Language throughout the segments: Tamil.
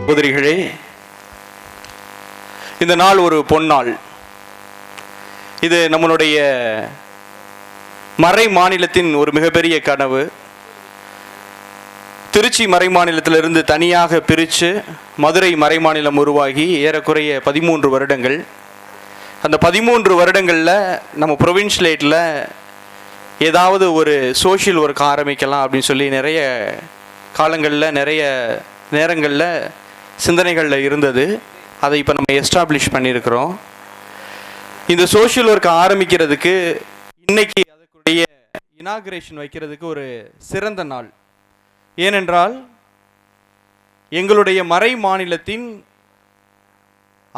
சகோதரிகளே, இந்த நாள் ஒரு பொன்னாள். இது நம்மளுடைய மறை மாநிலத்தின் ஒரு மிகப்பெரிய கனவு. திருச்சி மறை மாநிலத்திலிருந்து தனியாக பிரித்து மதுரை மறை மாநிலம் உருவாகி ஏறக்குறைய 13 வருடங்கள். அந்த 13 வருடங்களில் நம்ம ப்ரொவின்ஷியலேட்டில் ஏதாவது ஒரு சோஷியல் ஒர்க் ஆரம்பிக்கலாம் அப்படின்னு சொல்லி நிறைய காலங்களில் நிறைய நேரங்களில் சிந்தனைகளில் இருந்தது. அதை இப்போ நம்ம எஸ்டாப்ளிஷ் பண்ணியிருக்கிறோம். இந்த சோஷியல் ஒர்க் ஆரம்பிக்கிறதுக்கு இன்னைக்கு அதுக்குடைய இனாகுரேஷன் வைக்கிறதுக்கு ஒரு சிறந்த நாள். ஏனென்றால் எங்களுடைய மறை மாநிலத்தின்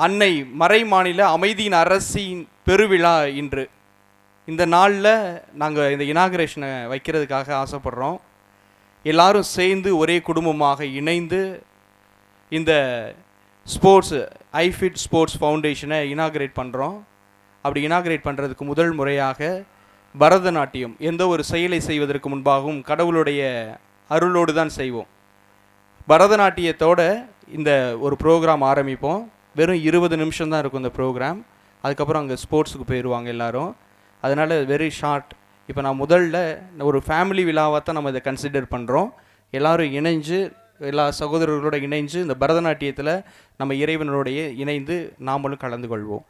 அன்னை மறை மாநில அமைதியின் அரசின் பெருவிழா இன்று. இந்த நாளில் நாங்கள் இந்த இனாகுரேஷனை வைக்கிறதுக்காக ஆசைப்படுறோம். எல்லாரும் சேர்ந்து ஒரே குடும்பமாக இணைந்து இந்த ஸ்போர்ட்ஸ் ஐஃபிட் ஸ்போர்ட்ஸ் ஃபவுண்டேஷனை இனாகுரேட் பண்ணுறோம். அப்படி இனாகுரேட் பண்ணுறதுக்கு முதல் முறையாக பரதநாட்டியம் எந்த ஒரு செயலை செய்வதற்கு முன்பாகவும் கடவுளுடைய அருளோடு தான் செய்வோம். பரதநாட்டியத்தோட இந்த ஒரு ப்ரோக்ராம் ஆரம்பிப்போம். வெறும் 20 நிமிஷம் தான் இருக்கும் இந்த ப்ரோக்ராம். அதுக்கப்புறம் அங்கே ஸ்போர்ட்ஸுக்கு போயிடுவாங்க எல்லாரும். அதனால் வெரி ஷார்ட். இப்போ நான் முதல்ல ஒரு ஃபேமிலி விழாவாக தான் நம்ம இதை கன்சிடர் பண்ணுறோம். எல்லோரும் இணைஞ்சு எல்லா சகோதரர்களோட இணைஞ்சு இந்த பரதநாட்டியத்தில் நம்ம இறைவனோடைய இணைந்து நாமளும் கலந்து கொள்வோம்.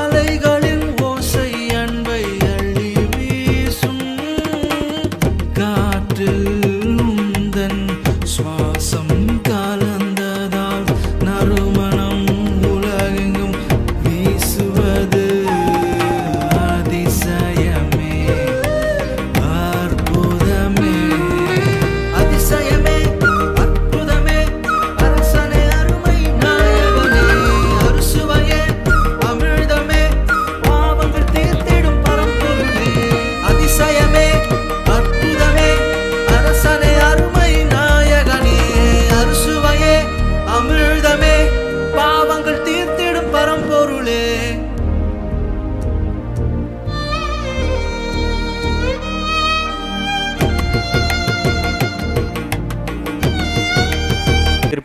அலைகளின் ஓசை அன்பை அள்ளி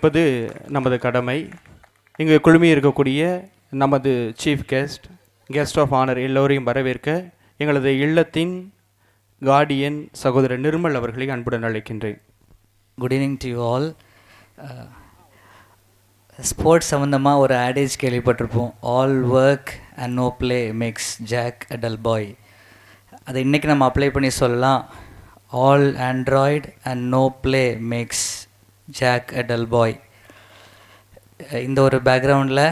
வரவேற்பது நமது கடமை. இங்கு குழுமி இருக்கக்கூடிய நமது சீஃப் கெஸ்ட் ஆஃப் ஆனர் எல்லோரையும் வரவேற்க எங்களது இல்லத்தின் கார்டியன் சகோதரர் நிர்மல் அவர்களை அன்புடன் அழைக்கின்றேன். Good evening to you all. Sports சம்மந்தமாக ஒரு ஆடேஜ் கேள்விப்பட்டிருப்போம், all work and no play makes Jack a dull boy. அதை இன்றைக்கி நம்ம அப்ளை பண்ணி சொல்லலாம், all android and no play makes Jack a dull boy. இந்த ஒரு பேக்ரவுண்டில்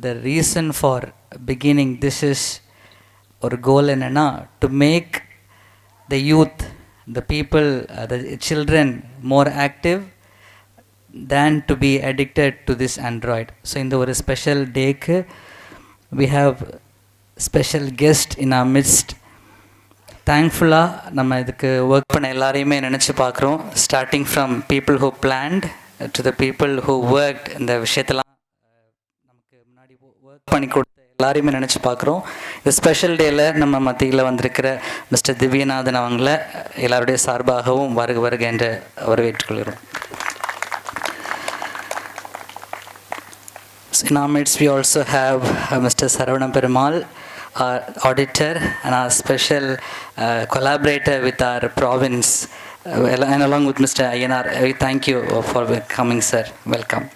the reason for beginning this is ஒரு கோல் என்னென்னா, to make the youth, the people, the children more active than to be addicted to this Android. So in the special day we have special guest in our midst. Thankfully நம்ம இதுக்கு ஒர்க் பண்ண எல்லாரையுமே நினச்சி பார்க்குறோம், starting from people who planned to the people who worked. இந்த விஷயத்தெல்லாம் நமக்கு முன்னாடி ஒர்க் பண்ணி கொடுத்த எல்லாரையுமே நினச்சி பார்க்குறோம். இந்த ஸ்பெஷல் டேயில் நம்ம மத்தியில் வந்திருக்கிற மிஸ்டர் திவ்யநாதன் அவங்கள எல்லாருடைய சார்பாகவும் வருக என்று வரவேற்றுக்கொள்கிறோம். In our midst we also have Mr. Saravana Perumal, our auditor and our special collaborator with our province, and along with Mr. Ayyanar. We thank you for coming, sir. Welcome.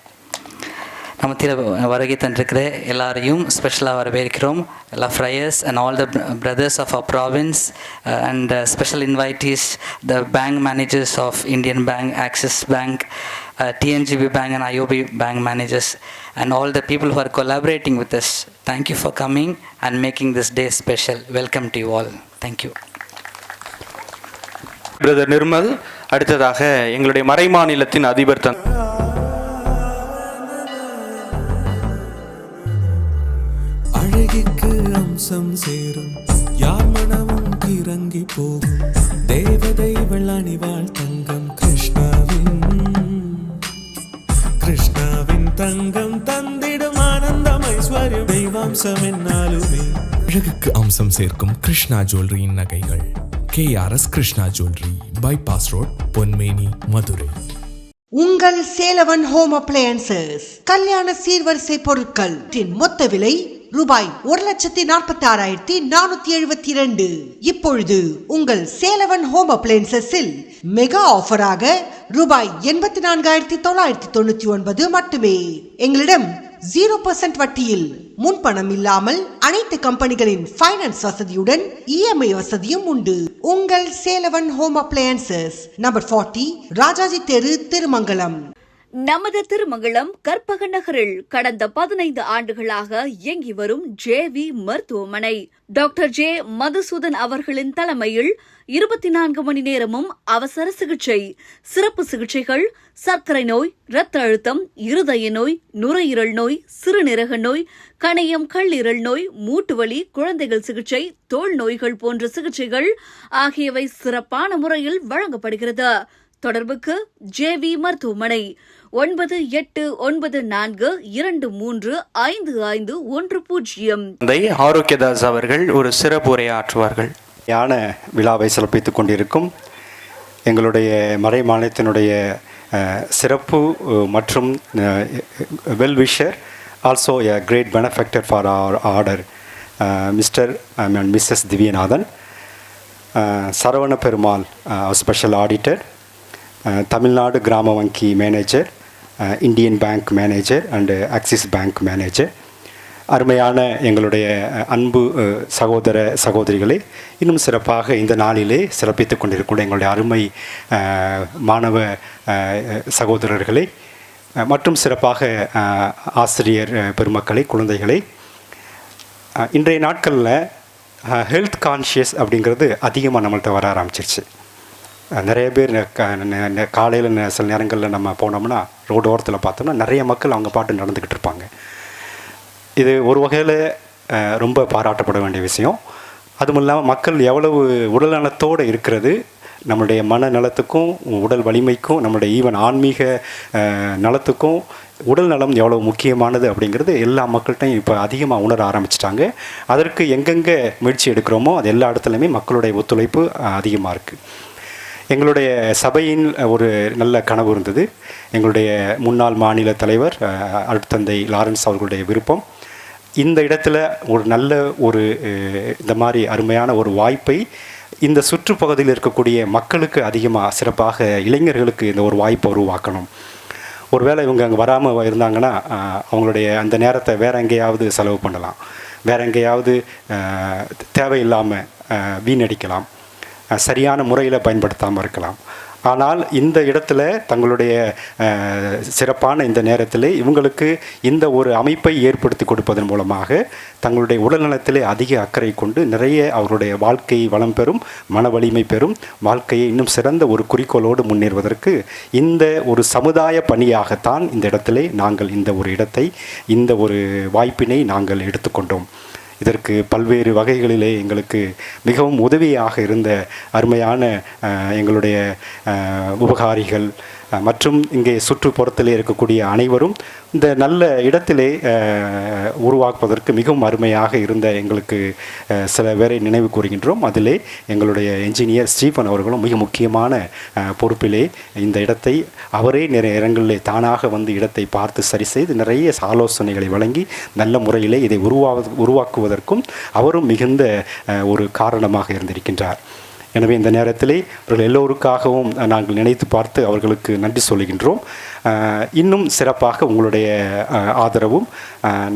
நமத்தில் வருகை தந்திருக்கிற எல்லாரையும் ஸ்பெஷலாக வரவேற்கிறோம். எல்லா friars and all the brothers of our province and special invitees, the bank managers of Indian bank, axis bank, TNGB Bank and IOB Bank managers, and all the people who are collaborating with us. Thank you for coming and making this day special. Welcome to you all. Thank you. Brother Nirmal. அடுத்ததாக எங்களுடைய மறைமாநிலத்தின் அதிபர் அழகிற்கு அம்சம் சேரும் யார் மனமும் கிறங்கி போகும் தேவதை வெள்ளணிவாள் தங்கம் கிருஷ்ணாவின் தங்கம் தந்திடும் ஆனந்தம் ஐஸ்வர்யம் தெய்வாம்சம் என்னாலுமே. அழகுக்கு அம்சம் சேர்க்கும் கிருஷ்ணா ஜுவல்லரியின் நகைகள். KRS Krishna jewellery, bypass road, Ponmeni, Madurai. உங்கள் சேலவன் ஹோம் அப்ளையன்சஸ் கல்யாண சீர்வரிசை பொருட்கள் மொத்த விலை ரூபாய் 1,46,472. இப்பொழுது உங்கள் சேலவன் ஹோம் அப்ளையன்சஸில் மெகா ஆஃபராக ரூபாய் 84,999 மட்டுமே. எங்களிடம் 0% வட்டியில் முன்பணம் இல்லாமல் அனைத்து கம்பெனிகளின் ஃபைனான்ஸ் வசதியுடன் EMI வசதியும் உண்டு. உங்கள் சேலவன் ஹோம் அப்ளையன்சஸ், நம்பர் 40, ராஜாஜி தெரு, திருமங்கலம். நமது திருமங்கலம் கற்பக நகரில் கடந்த 15 ஆண்டுகளாக இயங்கி வரும் JV மருத்துவமனை டாக்டர் J. மதுசூதன் அவர்களின் தலைமையில் 24 மணி நேரமும் அவசர சிகிச்சை, சிறப்பு சிகிச்சைகள், சர்க்கரை நோய், இரத்த அழுத்தம், இருதய நோய், நுரையீரல் நோய், சிறுநீரக நோய், கணையம் கல்லீரல் நோய், மூட்டுவலி, குழந்தைகள் சிகிச்சை, தோல் நோய்கள் போன்ற சிகிச்சைகள் ஆகியவை சிறப்பான முறையில் வழங்கப்படுகிறது. தொடர்புக்கு JV மருத்துவமனை 9894235510. ஆரோக்கியதாஸ் அவர்கள் ஒரு சிறப்பு உரையாற்றுவார்கள். யான விழாவை சிறப்பித்துக் கொண்டிருக்கும் எங்களுடைய மறை மாநிலத்தினுடைய சிறப்பு மற்றும் well wisher, also a great benefactor for our order, mister and missus Divyanathan, Saravana Perumal special auditor, Tamil Nadu கிராம வங்கி manager, Indian bank manager and Axis bank manager, அருமையான எங்களுடைய அன்பு சகோதர சகோதரிகளே, இன்னும் சிறப்பாக இந்த நாளிலே சிறப்பித்து கொண்டிருக்கின்ற எங்களுடைய அருமை மாணவ சகோதரர்களே, மற்றும் சிறப்பாக ஆசிரியர் பெருமக்களை, குழந்தைகளை, இன்றைய நாட்களில் ஹெல்த் கான்ஷியஸ் அப்படிங்கிறது அதிகமாக நம்மள்கிட்ட வர ஆரம்பிச்சிருச்சு. நிறைய பேர் காலையில் சில நேரங்களில் நம்ம போனோம்னா ரோடு ஓரத்தில் பார்த்தோம்னா நிறைய மக்கள் அவங்க பாட்டு நடந்துக்கிட்டு இருப்பாங்க. இது ஒரு வகையில் ரொம்ப பாராட்டப்பட வேண்டிய விஷயம். அதுவும் இல்லாமல் மக்கள் எவ்வளவு உடல் நலத்தோடு இருக்கிறது, நம்முடைய மனநலத்துக்கும் உடல் வலிமைக்கும் நம்முடைய ஈவன் ஆன்மீக நலத்துக்கும் உடல் நலம் எவ்வளோ முக்கியமானது அப்படிங்கிறது எல்லா மக்கள்கிட்டையும் இப்போ அதிகமாக உணர ஆரம்பிச்சிட்டாங்க. அதற்கு எங்கெங்கே முயற்சி எடுக்கிறோமோ அது எல்லா இடத்துலையுமே மக்களுடைய ஒத்துழைப்பு அதிகமாக இருக்குது. எங்களுடைய சபையின் ஒரு நல்ல கனவு இருந்தது. எங்களுடைய முன்னாள் மாநில தலைவர் அருட்தந்தை லாரன்ஸ் அவர்களுடைய விருப்பம், இந்த இடத்துல ஒரு நல்ல ஒரு இந்த மாதிரி அருமையான ஒரு வாய்ப்பை இந்த சுற்றுப்பகுதியில் இருக்கக்கூடிய மக்களுக்கு அதிகமாக சிறப்பாக இளைஞர்களுக்கு இந்த ஒரு வாய்ப்பை உருவாக்கணும். ஒருவேளை இவங்க அங்கே வராமல் இருந்தாங்கன்னா அவங்களுடைய அந்த நேரத்தை வேறு எங்கேயாவது செலவு பண்ணலாம், வேறு எங்கேயாவது தேவையில்லாமல் வீணடிக்கலாம், சரியான முறையில் பயன்படுத்தாமல் இருக்கலாம். ஆனால் இந்த இடத்துல தங்களுடைய சிறப்பான இந்த நேரத்தில் இவங்களுக்கு இந்த ஒரு அமைப்பை ஏற்படுத்தி கொடுப்பதன் மூலமாக தங்களுடைய உடல்நலத்திலே அதிக அக்கறை கொண்டு நிறைய அவருடைய வாழ்க்கை வளம் பெறும், மன வலிமை பெறும், வாழ்க்கையை இன்னும் சிறந்த ஒரு குறிக்கோளோடு முன்னேறுவதற்கு இந்த ஒரு சமுதாய பணியாகத்தான் இந்த இடத்திலே நாங்கள் இந்த ஒரு இடத்தை, இந்த ஒரு வாய்ப்பினை நாங்கள் எடுத்துக்கொண்டோம். இதற்கு பல்வேறு வகைகளிலே எங்களுக்கு மிகவும் உதவியாக இருந்த அருமையான எங்களுடைய உபகாரிகள் மற்றும் இங்கே சுற்றுப்புறத்திலே இருக்கக்கூடிய அனைவரும் இந்த நல்ல இடத்திலே உருவாக்குவதற்கு மிகவும் அருமையாக இருந்த எங்களுக்கு சில பேரை நினைவு கூறுகின்றோம். அதிலே எங்களுடைய என்ஜினியர் ஸ்டீஃபன் அவர்களும் மிக முக்கியமான பொறுப்பிலே இந்த இடத்தை அவரே நிறைய இடங்களிலே தானாக வந்து இடத்தை பார்த்து சரி செய்து நிறைய ஆலோசனைகளை வழங்கி நல்ல முறையிலே இதை உருவாக்குவதற்கும் அவரும் மிகுந்த ஒரு காரணமாக இருந்திருக்கின்றார். எனவே இந்த நேரத்திலே அவர்கள் எல்லோருக்காகவும் நாங்கள் நினைத்து பார்த்து அவர்களுக்கு நன்றி சொல்கின்றோம். இன்னும் சிறப்பாக உங்களுடைய ஆதரவும்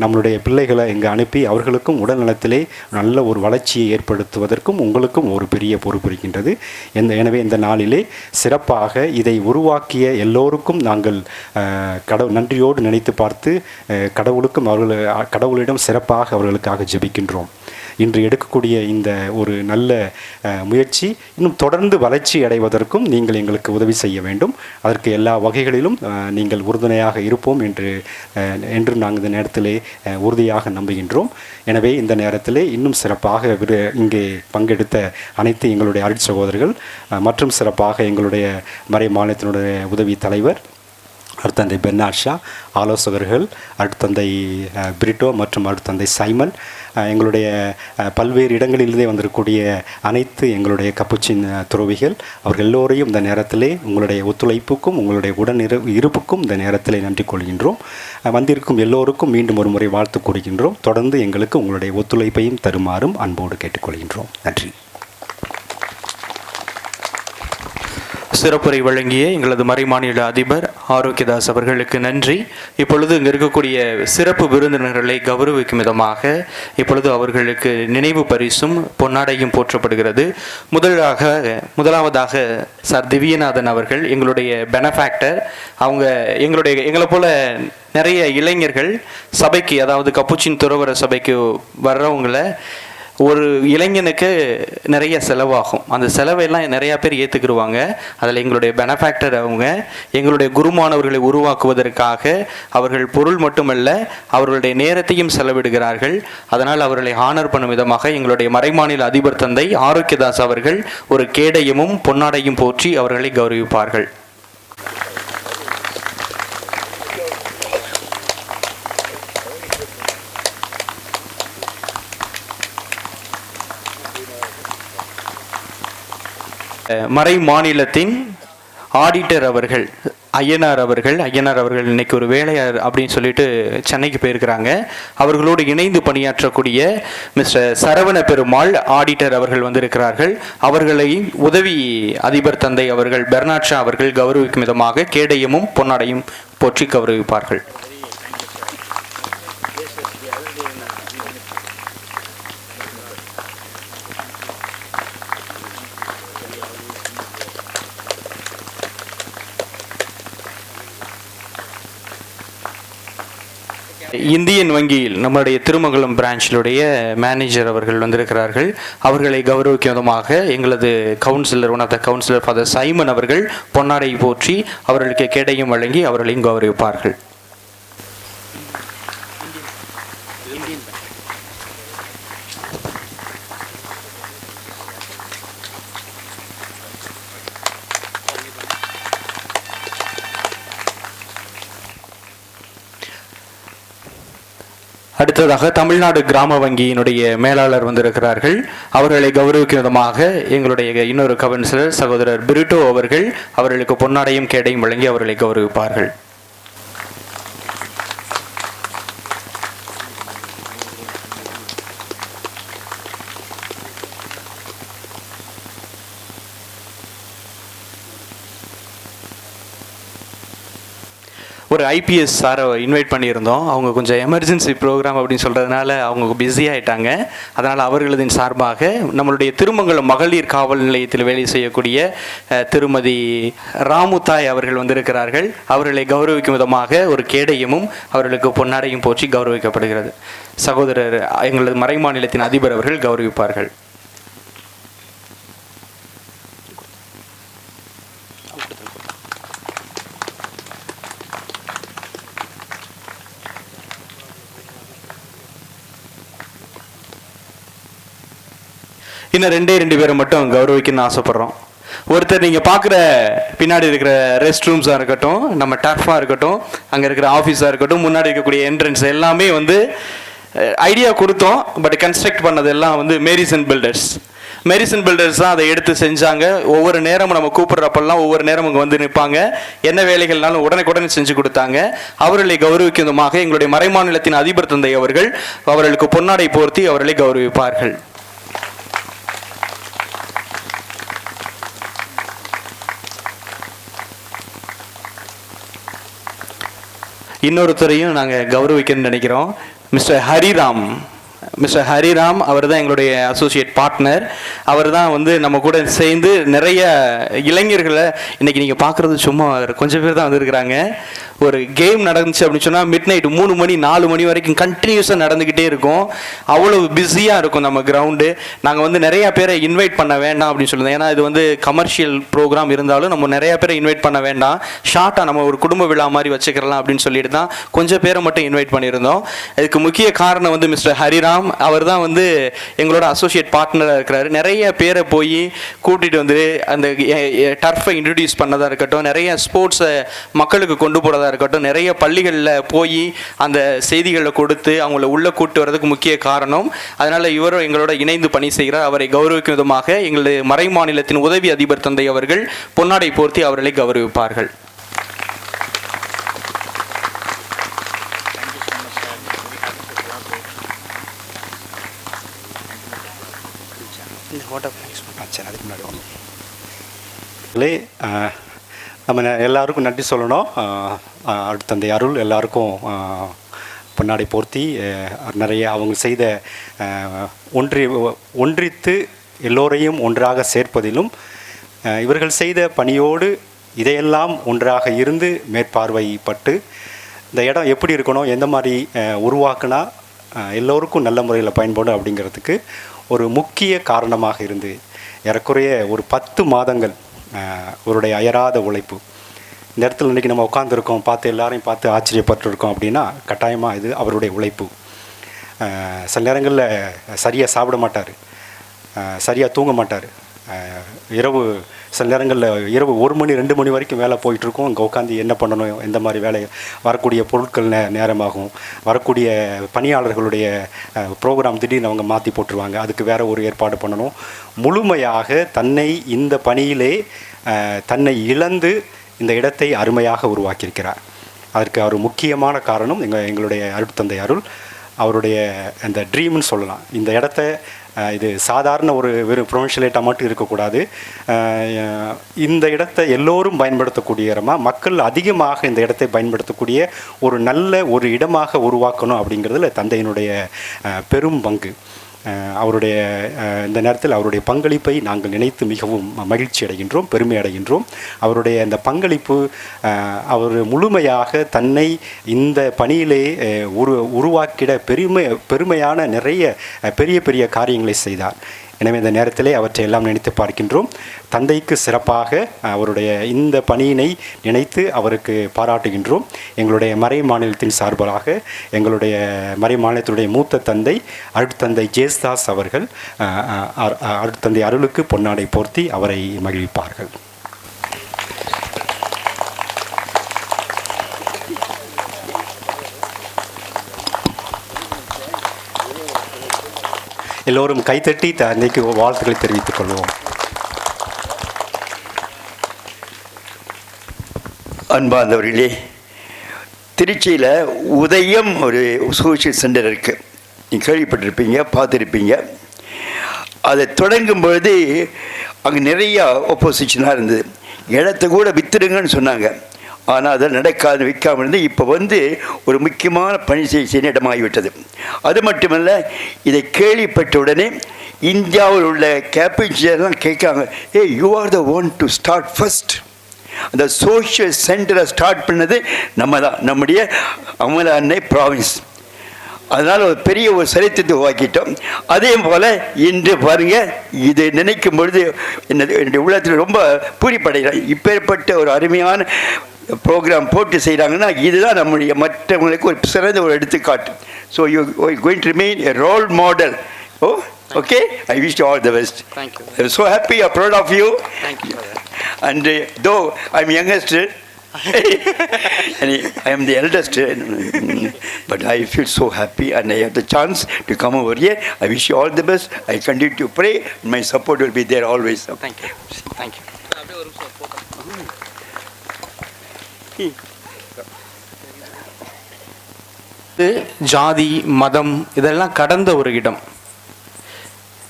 நம்மளுடைய பிள்ளைகளை இங்கே அனுப்பி அவர்களுக்கும் உடல்நலத்திலே நல்ல ஒரு வளர்ச்சியை ஏற்படுத்துவதற்கும் உங்களுக்கும் ஒரு பெரிய பொறுப்பு இருக்கின்றது. எனவே இந்த நாளிலே சிறப்பாக இதை உருவாக்கிய எல்லோருக்கும் நாங்கள் நன்றியோடு நினைத்து பார்த்து கடவுளிடம் சிறப்பாக அவர்களுக்காக ஜெபிக்கின்றோம். இன்று எடுக்கக்கூடிய இந்த ஒரு நல்ல முயற்சி இன்னும் தொடர்ந்து வளர்ச்சி அடைவதற்கும் நீங்கள் எங்களுக்கு உதவி செய்ய வேண்டும். அதற்கு எல்லா வகைகளிலும் நீங்கள் உறுதுணையாக இருப்போம் என்று நாங்கள் இந்த நேரத்திலே உறுதியாக நம்புகின்றோம். எனவே இந்த நேரத்திலே இன்னும் சிறப்பாக இங்கே பங்கெடுத்த அனைத்து எங்களுடைய அருட் சகோதரர்கள் மற்றும் சிறப்பாக எங்களுடைய மறை மாநிலத்தினுடைய உதவி தலைவர் அருட்தந்தை பெர்னார்ஷா, ஆலோசகர்கள் அருட்தந்தை பிரிட்டோ மற்றும் அருட்தந்தை சைமன், எங்களுடைய பல்வேறு இடங்களிலிருந்தே வந்திருக்கக்கூடிய அனைத்து எங்களுடைய கப்புச்சின் துறவிகள், அவர்கள் எல்லோரையும் இந்த நேரத்திலே உங்களுடைய ஒத்துழைப்புக்கும் உங்களுடைய இருப்புக்கும் இந்த நேரத்திலே நன்றி கொள்கின்றோம். வந்திருக்கும் எல்லோருக்கும் மீண்டும் ஒரு முறை வாழ்த்து கூறுகின்றோம். தொடர்ந்து எங்களுக்கு உங்களுடைய ஒத்துழைப்பையும் தருமாறும் அன்போடு கேட்டுக்கொள்கின்றோம். நன்றி. சிறப்புரை வழங்கிய எங்களது மறைமாநில அதிபர் ஆரோக்கியதாஸ் அவர்களுக்கு நன்றி. இப்பொழுது இங்கே இருக்கக்கூடிய சிறப்பு விருந்தினர்களை கௌரவிக்கும் விதமாக இப்பொழுது அவர்களுக்கு நினைவு பரிசும் பொன்னாடையும் போற்றப்படுகிறது. முதலாவதாக சார் திவ்யநாதன் அவர்கள், எங்களுடைய பெனஃபேக்டர். அவங்க எங்களை போல நிறைய இளைஞர்கள் சபைக்கு, அதாவது கப்புச்சின் துறவர சபைக்கு வர்றவங்களை, ஒரு இளைஞனுக்கு நிறைய செலவாகும். அந்த செலவையெல்லாம் நிறையா பேர் ஏற்றுக்கிடுவாங்க. அதில் எங்களுடைய பெனஃபேக்டர் அவங்க எங்களுடைய குருமானவர்களை உருவாக்குவதற்காக அவர்கள் பொருள் மட்டுமல்ல அவர்களுடைய நேரத்தையும் செலவிடுகிறார்கள். அதனால் அவர்களை ஆனர் பண்ணும் விதமாக எங்களுடைய மறைமாநில அதிபர் தந்தை ஆரோக்கியதாஸ் அவர்கள் ஒரு கேடயமும் பொன்னாடையும் போற்றி அவர்களை கௌரவிப்பார்கள். மறை மாநிலத்தின் ஆடிட்டர் அவர்கள் ஐயனார் அவர்கள் இன்னைக்கு ஒரு வேலையார் அப்படின்னு சொல்லிட்டு சென்னைக்கு போயிருக்கிறாங்க. அவர்களோடு இணைந்து பணியாற்றக்கூடிய மிஸ்டர் சரவண பெருமாள் ஆடிட்டர் அவர்கள் வந்திருக்கிறார்கள். அவர்களை உதவி அதிபர் தந்தை அவர்கள் பெர்னாட்ஷா அவர்கள் கௌரவிக்கும் விதமாக கேடயமும் பொன்னாடையும் போற்றி கௌரவிப்பார்கள். இந்தியன் வங்கியில் நம்முடைய திருமங்கலம் பிரான்ச்சிலுடைய மேனேஜர் அவர்கள் வந்திருக்கிறார்கள். அவர்களை கௌரவிக்கும் விதமாக எங்களது councillor, one of the councillor father Simon அவர்கள் பொன்னாடை போற்றி அவர்களுக்கு கேடையும் வழங்கி அவர்களையும் கௌரவிப்பார்கள். அடுத்ததாக தமிழ்நாடு கிராம வங்கியினுடைய மேலாளர் வந்திருக்கிறார்கள். அவர்களை கௌரவிக்கும் விதமாக எங்களுடைய இன்னொரு கவுன்சிலர் சகோதரர் பிரிட்டோ அவர்கள் அவர்களுக்கு பொன்னாடையும் கேடையும் வழங்கி அவர்களை கௌரவிப்பார்கள். ஒரு ஐபிஎஸ் சாரை இன்வைட் பண்ணியிருந்தோம். அவங்க கொஞ்சம் எமர்ஜென்சி ப்ரோக்ராம் அப்படின்னு சொல்கிறதுனால அவங்க பிஸி ஆகிட்டாங்க. அதனால் அவர்களதின் சார்பாக நம்மளுடைய திருமங்கலம் மகளிர் காவல் நிலையத்தில் வேலை செய்யக்கூடிய திருமதி ராமுத்தாய் அவர்கள் வந்திருக்கிறார்கள். அவர்களை கௌரவிக்கும் விதமாக ஒரு கேடயமும் அவர்களுக்கு பொன்னாடையும் போற்றி கௌரவிக்கப்படுகிறது. சகோதரர் எங்களது மறைமாநிலத்தின் அதிபர் அவர்கள் கௌரவிப்பார்கள். இன்னும் ரெண்டு பேரை மட்டும் கௌரவிக்கணும்னு ஆசைப்படுறோம். ஒருத்தர் நீங்கள் பார்க்குற பின்னாடி இருக்கிற ரெஸ்ட் ரூம்ஸாக இருக்கட்டும், நம்ம டர்ஃபாக இருக்கட்டும், அங்கே இருக்கிற ஆஃபீஸாக இருக்கட்டும், முன்னாடி இருக்கக்கூடிய என்ட்ரன்ஸ் எல்லாமே வந்து ஐடியா கொடுத்தோம். பட் கன்ஸ்ட்ரக்ட் பண்ணது எல்லாம் வந்து மேரிசன் பில்டர்ஸ் தான் அதை எடுத்து செஞ்சாங்க. ஒவ்வொரு நேரமும் நம்ம கூப்பிட்றப்பெல்லாம் ஒவ்வொரு நேரம் அங்கே வந்து நிற்பாங்க. என்ன வேலைகள்னாலும் உடனே செஞ்சு கொடுத்தாங்க. அவர்களை கௌரவிக்கும் விதமாக எங்களுடைய மறைமாநிலத்தின் அதிபர் தந்தை அவர்கள் அவர்களுக்கு பொன்னாடை போர்த்தி அவர்களை கௌரவிப்பார்கள். இன்னொருத்தரையும் நாங்கள் கௌரவிக்கணும்னு நினைக்கிறோம். மிஸ்டர் ஹரிராம் அவர் தான் எங்களுடைய அசோசியேட் பார்ட்னர். அவர் தான் வந்து நம்ம கூட சேர்ந்து நிறைய இளைஞர்களை இன்றைக்கி நீங்கள் பார்க்குறது சும்மா கொஞ்சம் பேர் தான் வந்திருக்கிறாங்க. ஒரு கேம் நடந்துச்சு அப்படின்னு சொன்னால் மிட் நைட் 3 மணி 4 மணி வரைக்கும் கண்டினியூஸாக நடந்துக்கிட்டே இருக்கும். அவ்வளோ பிஸியாக இருக்கும் நம்ம கிரவுண்டு. நாங்கள் வந்து நிறையா பேரை இன்வைட் பண்ண வேண்டாம் அப்படின்னு சொல்லுவோம். ஏன்னா இது வந்து கமர்ஷியல் ப்ரோக்ராம் இருந்தாலும் நம்ம நிறையா பேரை இன்வைட் பண்ண வேண்டாம், ஷார்ட்டாக நம்ம ஒரு குடும்ப விழா மாதிரி வச்சுக்கலாம் அப்படின்னு சொல்லிட்டு தான் கொஞ்சம் பேரை மட்டும் இன்வைட் பண்ணியிருந்தோம். இதுக்கு முக்கிய காரணம் வந்து மிஸ்டர் ஹரிராம். அவர் தான் வந்து எங்களோட அசோசியேட் பார்ட்னராக இருக்கிறாரு. நிறைய பேரை போய் கூட்டிகிட்டு வந்து அந்த டர்ஃபை இன்ட்ரடியூஸ் பண்ணதாக இருக்கட்டும், நிறைய ஸ்போர்ட்ஸை மக்களுக்கு கொண்டு போகிறதா இருக்கட்டும், நிறைய பள்ளிகளில் போய் அந்த செய்திகளை கொடுத்து அவங்கள உள்ளே கூட்டு வர்றதுக்கு முக்கிய காரணம். அதனால் இவரும் எங்களோட இணைந்து பணி செய்கிறார். அவரை கௌரவிக்கும் விதமாக எங்களது மறை மாநிலத்தின் உதவி அதிபர் தந்தை அவர்கள் பொன்னாடை போர்த்தி அவர்களை கௌரவிப்பார்கள். நம்ம எல்லாருக்கும் நன்றி சொல்லணும். தந்தை அருள் எல்லாருக்கும் பொன்னாடை போர்த்தி நிறைய அவங்க செய்த ஒன்றித்து எல்லோரையும் ஒன்றாக சேர்ப்பதிலும் இவர்கள் செய்த பணியோடு இதையெல்லாம் ஒன்றாக இருந்து மேற்பார்வைப்பட்டு இந்த இடம் எப்படி இருக்கணும், எந்த மாதிரி உருவாக்குனா எல்லோருக்கும் நல்ல முறையில் பயன்படும் அப்படிங்கிறதுக்கு ஒரு முக்கிய காரணமாக இருந்து ஏறக்குறைய ஒரு 10 மாதங்கள் அவருடைய அயராத உழைப்பு. இந்த இடத்துல இன்றைக்கி நம்ம உட்காந்துருக்கோம், எல்லாரையும் பார்த்து ஆச்சரியப்பட்டுருக்கோம் அப்படின்னா கட்டாயமாக இது அவருடைய உழைப்பு. சில நேரங்களில் சரியாக சாப்பிட மாட்டார், சரியாக தூங்க மாட்டார். சில நேரங்களில் இரவு 1 மணி 2 மணி வரைக்கும் வேலை போயிட்டுருக்கோம். அங்கே உட்காந்து என்ன பண்ணணும், எந்த மாதிரி வேலை, வரக்கூடிய பொருட்கள் நேரமாகும், வரக்கூடிய பணியாளர்களுடைய ப்ரோக்ராம் திடீர்னு அவங்க மாற்றி போட்டுருவாங்க, அதுக்கு வேறு ஒரு ஏற்பாடு பண்ணணும். முழுமையாக தன்னை இந்த பணியிலே தன்னை இழந்து இந்த இடத்தை அருமையாக உருவாக்கியிருக்கிறார். அதற்கு அவர் முக்கியமான காரணம் எங்களுடைய அருட்தந்தை அருள். அவருடைய அந்த ட்ரீம்னு சொல்லலாம். இந்த இடத்த இது சாதாரண ஒரு வெறும் ப்ரொவின்ஷியலேட்டாக மட்டும் இருக்கக்கூடாது. இந்த இடத்தை எல்லோரும் பயன்படுத்தக்கூடிய இடமாக, மக்கள் அதிகமாக இந்த இடத்தை பயன்படுத்தக்கூடிய ஒரு நல்ல ஒரு இடமாக உருவாக்கணும் அப்படிங்கிறதுல தந்தையினுடைய பெரும் பங்கு. அவருடைய இந்த நேரத்தில் அவருடைய பங்களிப்பை நாங்கள் நினைத்து மிகவும் மகிழ்ச்சி அடைகின்றோம், பெருமை அடைகின்றோம். அவருடைய அந்த பங்களிப்பு, அவர் முழுமையாக தன்னை இந்த பணியிலே உருவாக்கிட பெருமையான நிறைய பெரிய காரியங்களை செய்தார். எனவே இந்த நேரத்திலே அவற்றை எல்லாம் நினைத்து பார்க்கின்றோம். தந்தைக்கு சிறப்பாக அவருடைய இந்த பணியினை நினைத்து அவருக்கு பாராட்டுகின்றோம். எங்களுடைய மறை மாநிலத்தின் சார்பாக எங்களுடைய மறை மாநிலத்தினுடைய மூத்த தந்தை அருட்தந்தை ஜேஸ்தாஸ் அவர்கள் அருட்தந்தை அருளுக்கு பொன்னாடை போர்த்தி அவரை மகிழ்விப்பார்கள். எல்லோரும் கைத்தட்டி தந்தைக்கு வாழ்த்துக்களை தெரிவித்துக் கொள்வோம். அன்பார்ந்தவர்களே, திருச்சியில் உதயம் ஒரு சோஷியல் சென்டர் இருக்குது. நீங்கள் கேள்விப்பட்டிருப்பீங்க, பார்த்துருப்பீங்க. அதை தொடங்கும் பொழுது அங்கே நிறையா ஒப்போசிஷனாக இருந்தது. இடத்த கூட வித்துடுங்கன்னு சொன்னாங்க. ஆனால் அதை நடக்காது, விற்காமல் இருந்து இப்போ ஒரு முக்கியமான பணி செய்ய இடமாகிவிட்டது. அது மட்டுமல்ல, இதை கேள்விப்பட்ட உடனே இந்தியாவில் உள்ள கேபிட்டல்லாம் கேட்காங்க, you are the one to start first. அந்த சோஷியல் சென்டரை ஸ்டார்ட் பண்ணது நம்ம தான், நம்முடைய அமல அன்னை ப்ராவின்ஸ். அதனால் ஒரு பெரிய ஒரு சரித்திரத்தை உருவாக்கிட்டோம். அதே போல் இன்று பாருங்கள், இது நினைக்கும் பொழுது என்னுடைய உள்ளத்தில் ரொம்ப பூரிப்படைகிறேன். இப்பேற்பட்ட ஒரு அருமையான ப்ரோக்ராம் போட்டு செய்கிறாங்கன்னா இதுதான் நம்முடைய மற்றவங்களுக்கு ஒரு சிறந்த ஒரு எடுத்துக்காட்டு. So you going to remain a role model. Okay, I wish you all the best. Thank you. I'm so happy, I'm proud of you. Thank you. And though I'm youngest, and I am the eldest, but I feel so happy and I have the chance to come over here. I wish you all the best. I continue to pray. My support will be there always. Thank you. Thank you. ஜாதி மதம் இதெல்லாம் கடந்த ஒரு இடம்.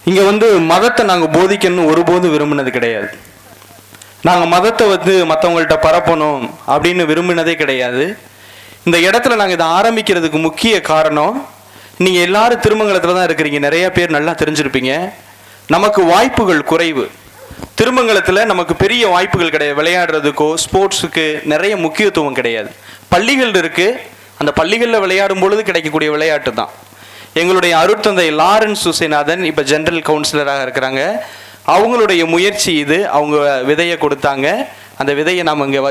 இங்கே மதத்தை நாங்கள் போதிக்கணும்னு ஒருபோதும் விரும்பினது கிடையாது. நாங்கள் மதத்தை மற்றவங்கள்ட்ட பரப்பணும் அப்படின்னு விரும்பினதே கிடையாது. இந்த இடத்துல நாங்கள் இதை ஆரம்பிக்கிறதுக்கு முக்கிய காரணம், நீங்கள் எல்லாரும் திருமங்கலத்தில் தான் இருக்கிறீங்க. நிறைய பேர் நல்லா தெரிஞ்சிருப்பீங்க. நமக்கு வாய்ப்புகள் குறைவு. திருமங்கலத்தில் நமக்கு பெரிய வாய்ப்புகள் கிடையாது. விளையாடுறதுக்கோ ஸ்போர்ட்ஸுக்கு நிறைய முக்கியத்துவம் கிடையாது. பள்ளிகள் இருக்குது. அந்த பள்ளிகளில் விளையாடும் பொழுது கிடைக்கக்கூடிய விளையாட்டு தான். எங்களுடைய அருட்தந்தை லாரன்ஸ் சுசேநாதன் இப்போ ஜெனரல் கவுன்சிலராக இருக்கிறாங்க. அவங்களுடைய முயற்சி இது. அவங்க விதையை கொடுத்தாங்க. அந்த விதையை நாம் இங்கே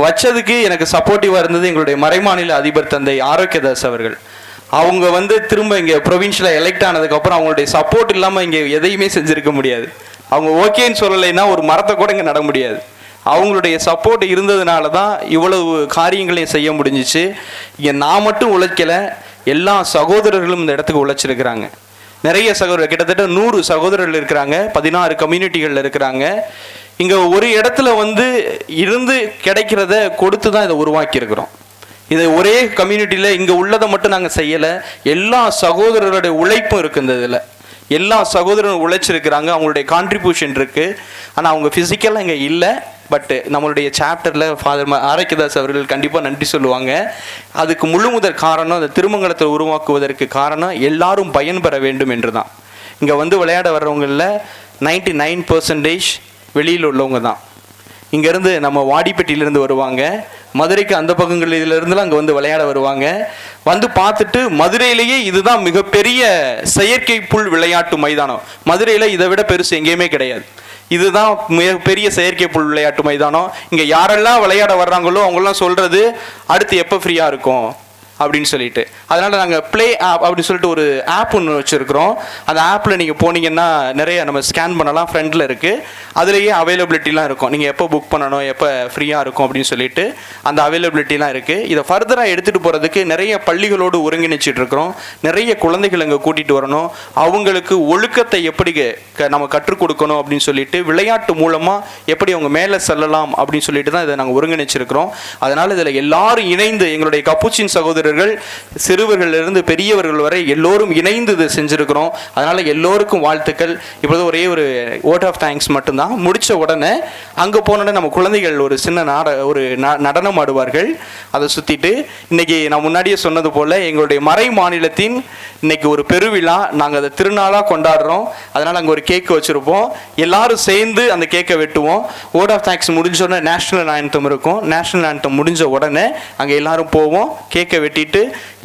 வச்சதுக்கு எனக்கு சப்போர்ட்டிவாக இருந்தது எங்களுடைய மறைமாநில அதிபர் தந்தை ஆரோக்கியதாஸ் அவர்கள். அவங்க திரும்ப இங்கே ப்ரொவின்ஷியலாக எலெக்ட் ஆனதுக்கப்புறம் அவங்களுடைய சப்போர்ட் இல்லாமல் இங்கே எதையுமே செஞ்சுருக்க முடியாது. அவங்க ஓகேன்னு சொல்லலைன்னா ஒரு மரத்தை கூட இங்கே நட முடியாது. அவங்களுடைய சப்போர்ட் இருந்ததுனால தான் இவ்வளவு காரியங்களையும் செய்ய முடிஞ்சிச்சு. இங்கே நான் மட்டும் உழைக்கலை, எல்லா சகோதரர்களும் இந்த இடத்துக்கு உழைச்சிருக்கிறாங்க. நிறைய சகோதரர், கிட்டத்தட்ட 100 சகோதரர்கள் இருக்கிறாங்க. 16 கம்யூனிட்டிகளில் இருக்கிறாங்க. இங்கே ஒரு இடத்துல இருந்து கிடைக்கிறத கொடுத்து தான் இதை உருவாக்கி இருக்கிறோம். இதை ஒரே கம்யூனிட்டியில் இங்கே உள்ளதை மட்டும் நாங்கள் செய்யலை. எல்லா சகோதரர்களுடைய உழைப்பும் இருக்குது. இந்த இதில் எல்லா சகோதரரும் உழைச்சிருக்கிறாங்க. அவங்களுடைய கான்ட்ரிபியூஷன் இருக்குது. ஆனால் அவங்க ஃபிசிக்கலாக இங்கே இல்லை. பட் நம்மளுடைய சாப்டரில் ஃபாதர் ஆரோக்கியதாஸ் அவர்கள் கண்டிப்பாக நன்றி சொல்லுவாங்க. அதுக்கு முழு முதற் காரணம், அந்த திருமங்கலத்தை உருவாக்குவதற்கு காரணம் எல்லாரும் பயன்பெற வேண்டும் என்று தான். இங்கே விளையாட வர்றவங்களில் 99% வெளியில் உள்ளவங்க தான். இங்கேருந்து நம்ம வாடிப்பட்டியிலேருந்து வருவாங்க. மதுரைக்கு அந்த பக்கங்களிலிருந்துலாம் அங்கே விளையாட வருவாங்க. பார்த்துட்டு மதுரையிலேயே இதுதான் மிகப்பெரிய செயற்கை புல் விளையாட்டு மைதானம். மதுரையில் இதை விட பெருசு எங்கேயுமே கிடையாது. இதுதான் மிகப்பெரிய செயற்கை புல் விளையாட்டு மைதானம். இங்கே யாரெல்லாம் விளையாட வர்றாங்களோ அவங்களாம் சொல்கிறது அடுத்து எப்போ ஃப்ரீயாக இருக்கும் அப்படின்னு சொல்லிட்டு. அதனால் நாங்கள் ப்ளே ஆப் அப்படின்னு சொல்லிட்டு ஒரு ஆப் ஒன்று வச்சுருக்கிறோம். அந்த ஆப்பில் நீங்கள் போனீங்கன்னா நிறைய நம்ம ஸ்கேன் பண்ணலாம். ஃப்ரண்டில் இருக்குது. அதுலேயே அவைலபிலிட்டிலாம் இருக்கும். நீங்கள் எப்போ புக் பண்ணணும், எப்போ ஃப்ரீயாக இருக்கும் அப்படின்னு சொல்லிட்டு அந்த அவைலபிலிட்டிலாம் இருக்குது. இதை ஃபர்தராக எடுத்துகிட்டு போகிறதுக்கு நிறைய பள்ளிகளோடு ஒருங்கிணைச்சிட்டு இருக்கிறோம். நிறைய குழந்தைகள் அங்கே கூட்டிகிட்டு வரணும். அவங்களுக்கு ஒழுக்கத்தை எப்படி நம்ம கற்றுக் கொடுக்கணும் அப்படின்னு சொல்லிட்டு விளையாட்டு மூலமாக எப்படி அவங்க மேலே செல்லலாம் அப்படின்னு சொல்லிட்டு தான் இதை நாங்கள் ஒருங்கிணைச்சிருக்கிறோம். அதனால் இதில் எல்லாரும் இணைந்து எங்களுடைய கப்புச்சின் சகோதரர்கள் சிறுவர்களிலிருந்து பெரியவர்கள் வரை எல்லோரும் இணைந்து இதை செஞ்சுருக்கிறோம். அதனால் எல்லோருக்கும் வாழ்த்துக்கள். இப்போது ஒரே ஒரு ஓட் ஆஃப் தேங்க்ஸ் மட்டும்தான். முடித்த உடனே அங்கே போனோடனே நம்ம குழந்தைகள் ஒரு சின்ன நடனம் ஆடுவார்கள். அதை சுற்றிட்டு இன்றைக்கி நான் முன்னாடியே சொன்னது போல் எங்களுடைய மறை மாநிலத்தின் இன்றைக்கி ஒரு பெருவிழா. நாங்கள் அதை திருநாளாக கொண்டாடுறோம். அதனால் அங்கே ஒரு கேக்கு வச்சுருப்போம். எல்லாரும் சேர்ந்து அந்த கேக்கை வெட்டுவோம். ஓட் ஆஃப் தேங்க்ஸ் முடிஞ்சோடனே நேஷ்னல் ஆந்தம் இருக்கும். நேஷ்னல் ஆந்தம் முடிஞ்ச உடனே அங்கே எல்லாரும் போவோம். கேக்கை வெட்டிட்டு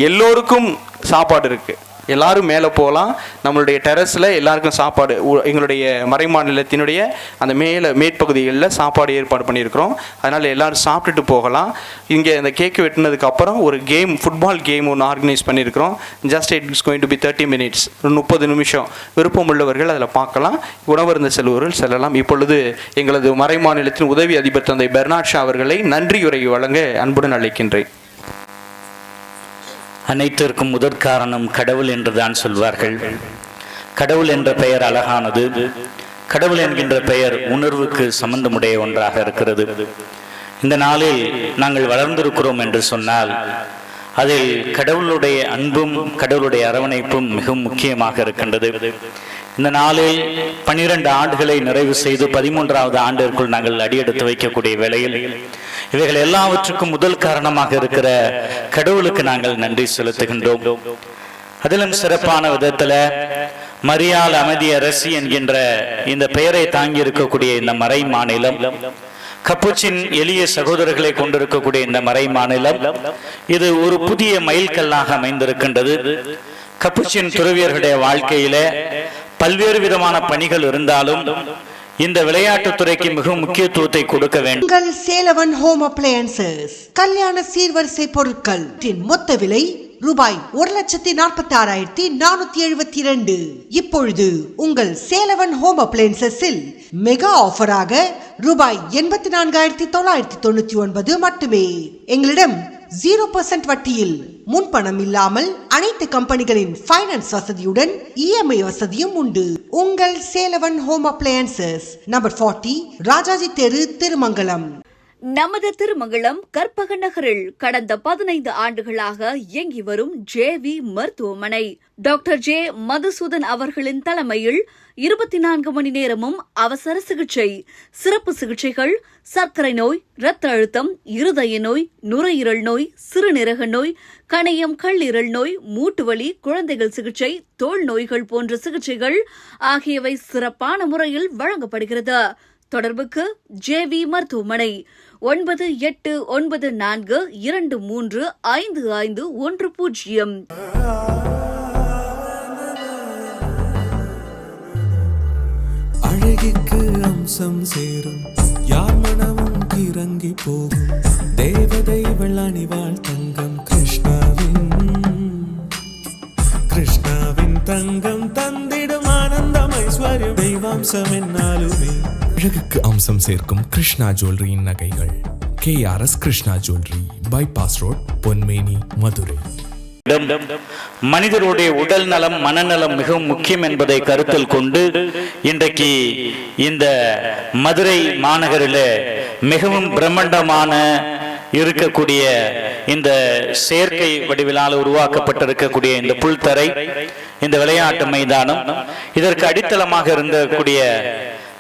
எல்லோருக்கும் சாப்பாடு இருக்குது. எல்லாரும் மேலே போகலாம். நம்மளுடைய டெரஸில் எல்லாருக்கும் சாப்பாடு, எங்களுடைய மறை மாநிலத்தினுடைய அந்த மேற்பகுதிகளில் சாப்பாடு ஏற்பாடு பண்ணியிருக்கிறோம். அதனால் எல்லோரும் சாப்பிட்டுட்டு போகலாம். இங்கே இந்த கேக்கு வெட்டினதுக்கப்புறம் ஒரு கேம், ஃபுட்பால் கேம் ஒன்று ஆர்கனைஸ் பண்ணியிருக்கிறோம். Just it's going to be 30 minutes, 30 நிமிஷம். விருப்பம் உள்ளவர்கள் அதில் பார்க்கலாம். உணவருந்த செல்வர்கள் செல்லலாம். இப்பொழுது எங்களது மறை மாநிலத்தின் உதவி அதிபர் தந்தை பெர்னாட் ஷா அவர்களை நன்றியுரை வழங்க அன்புடன் அழைக்கின்றேன். அனைத்திற்கும் முதற் காரணம் கடவுள் என்றுதான் சொல்வார்கள். கடவுள் என்ற பெயர் அழகானது. கடவுள் என்கின்ற பெயர் உணர்வுக்கு சம்பந்தமுடைய ஒன்றாக இருக்கிறது. இந்த நாளில் நாங்கள் வளர்ந்திருக்கிறோம் என்று சொன்னால் அதில் கடவுளுடைய அன்பும் கடவுளுடைய அரவணைப்பும் மிகவும் முக்கியமாக இருக்கின்றது. இந்த நாளில் 12 ஆண்டுகளை நிறைவு செய்து 13வது ஆண்டிற்குள் நாங்கள் அடியெடுத்து வைக்கக்கூடிய வேளையில் இவைகள் எல்லாவற்றுக்கும் முதல் காரணமாக இருக்கிற கடவுளுக்கு நாங்கள் நன்றி செலுத்துகின்றோம். அதிலும் சிறப்பான விதத்துல மரியாள் அமைதி அரசி என்கின்ற இந்த பெயரை தாங்கி இருக்கக்கூடிய இந்த மறை மாநிலம், கப்புச்சின் எளிய சகோதரர்களை கொண்டிருக்கக்கூடிய இந்த மறை மாநிலம், இது ஒரு புதிய மைல்கல்லாக அமைந்திருக்கின்றது. கப்புச்சின் துறவியர்களுடைய வாழ்க்கையில பல்வேறு விதமான பணிகள் இருந்தாலும் இந்த விளையாட்டுத்துறைக்கு மிகவும் முக்கியத்துவத்தை கொடுக்க வேண்டும். உங்கள் சேலவன் ஹோம் அப்ளையன்சஸ் கல்யாண சீர்வரிசை பொருட்கள் மொத்த விலை ரூபாய் 1,46,472. இப்பொழுது உங்கள் சேலவன் ஹோம் அப்ளையன்சஸில் மெகா ஆஃபராக ரூபாய் 84,999 மட்டுமே. எங்களிடம் 0% வட்டியில் முன்பணம் இல்லாமல் அனைத்து கம்பெனிகளின் ஃபைனான்ஸ் வசதியுடன் இஎம்ஐ வசதியும் உண்டு. உங்கள் சேலவன் ஹோம் அப்ளையன்சஸ், நம்பர் 40, ராஜாஜி தெரு, திருமங்கலம். நமது திருமங்கலம் கற்பக நகரில் கடந்த 15 ஆண்டுகளாக இயங்கி வரும் ஜேவி மருத்துவமனை டாக்டர் ஜே மதுசூதன் அவர்களின் தலைமையில் 24 மணி நேரமும் அவசர சிகிச்சை, சிறப்பு சிகிச்சைகள், சர்க்கரை நோய், இரத்த அழுத்தம், இருதய நோய், நுரையீரல் நோய், சிறுநீரக நோய், கணையம் கல்லீரல் நோய், மூட்டுவலி, குழந்தைகள் சிகிச்சை, தோல் நோய்கள் போன்ற சிகிச்சைகள் ஆகியவை சிறப்பான முறையில் வழங்கப்படுகிறது. தொடர்புக்கு ஜேவி மருத்துவமனை 9894235510. அழகிற்கு அம்சம் சேரும் யார் மனமும் கிறங்கி போகும் தேவதை வெள்ளணிவாள் தங்கம் கிருஷ்ணாவின் தங்கம் தந்திடும் ஆனந்தம் ஐஸ்வர்யம் தெய்வாம்சம் என்னாலுமே. அழகுக்கு அம்சம் சேர்க்கும் கிருஷ்ணா ஜுவல்லரியின் நகைகள். KRS Krishna jewellery, bypass road, Ponmeni, Madurai. மனிதருடைய உடல் நலம் மனநலம் மிகவும் முக்கியம் என்பதை கருத்தில் கொண்டு இன்றைக்கு இந்த மதுரை மாநகரில் மிகவும் பிரம்மாண்டமான இருக்கக்கூடிய இந்த செயற்கை வடிவிலால் உருவாக்கப்பட்டிருக்கக்கூடிய இந்த புல்தரை, இந்த விளையாட்டு மைதானம், இதற்கு அடித்தளமாக இருந்தக்கூடிய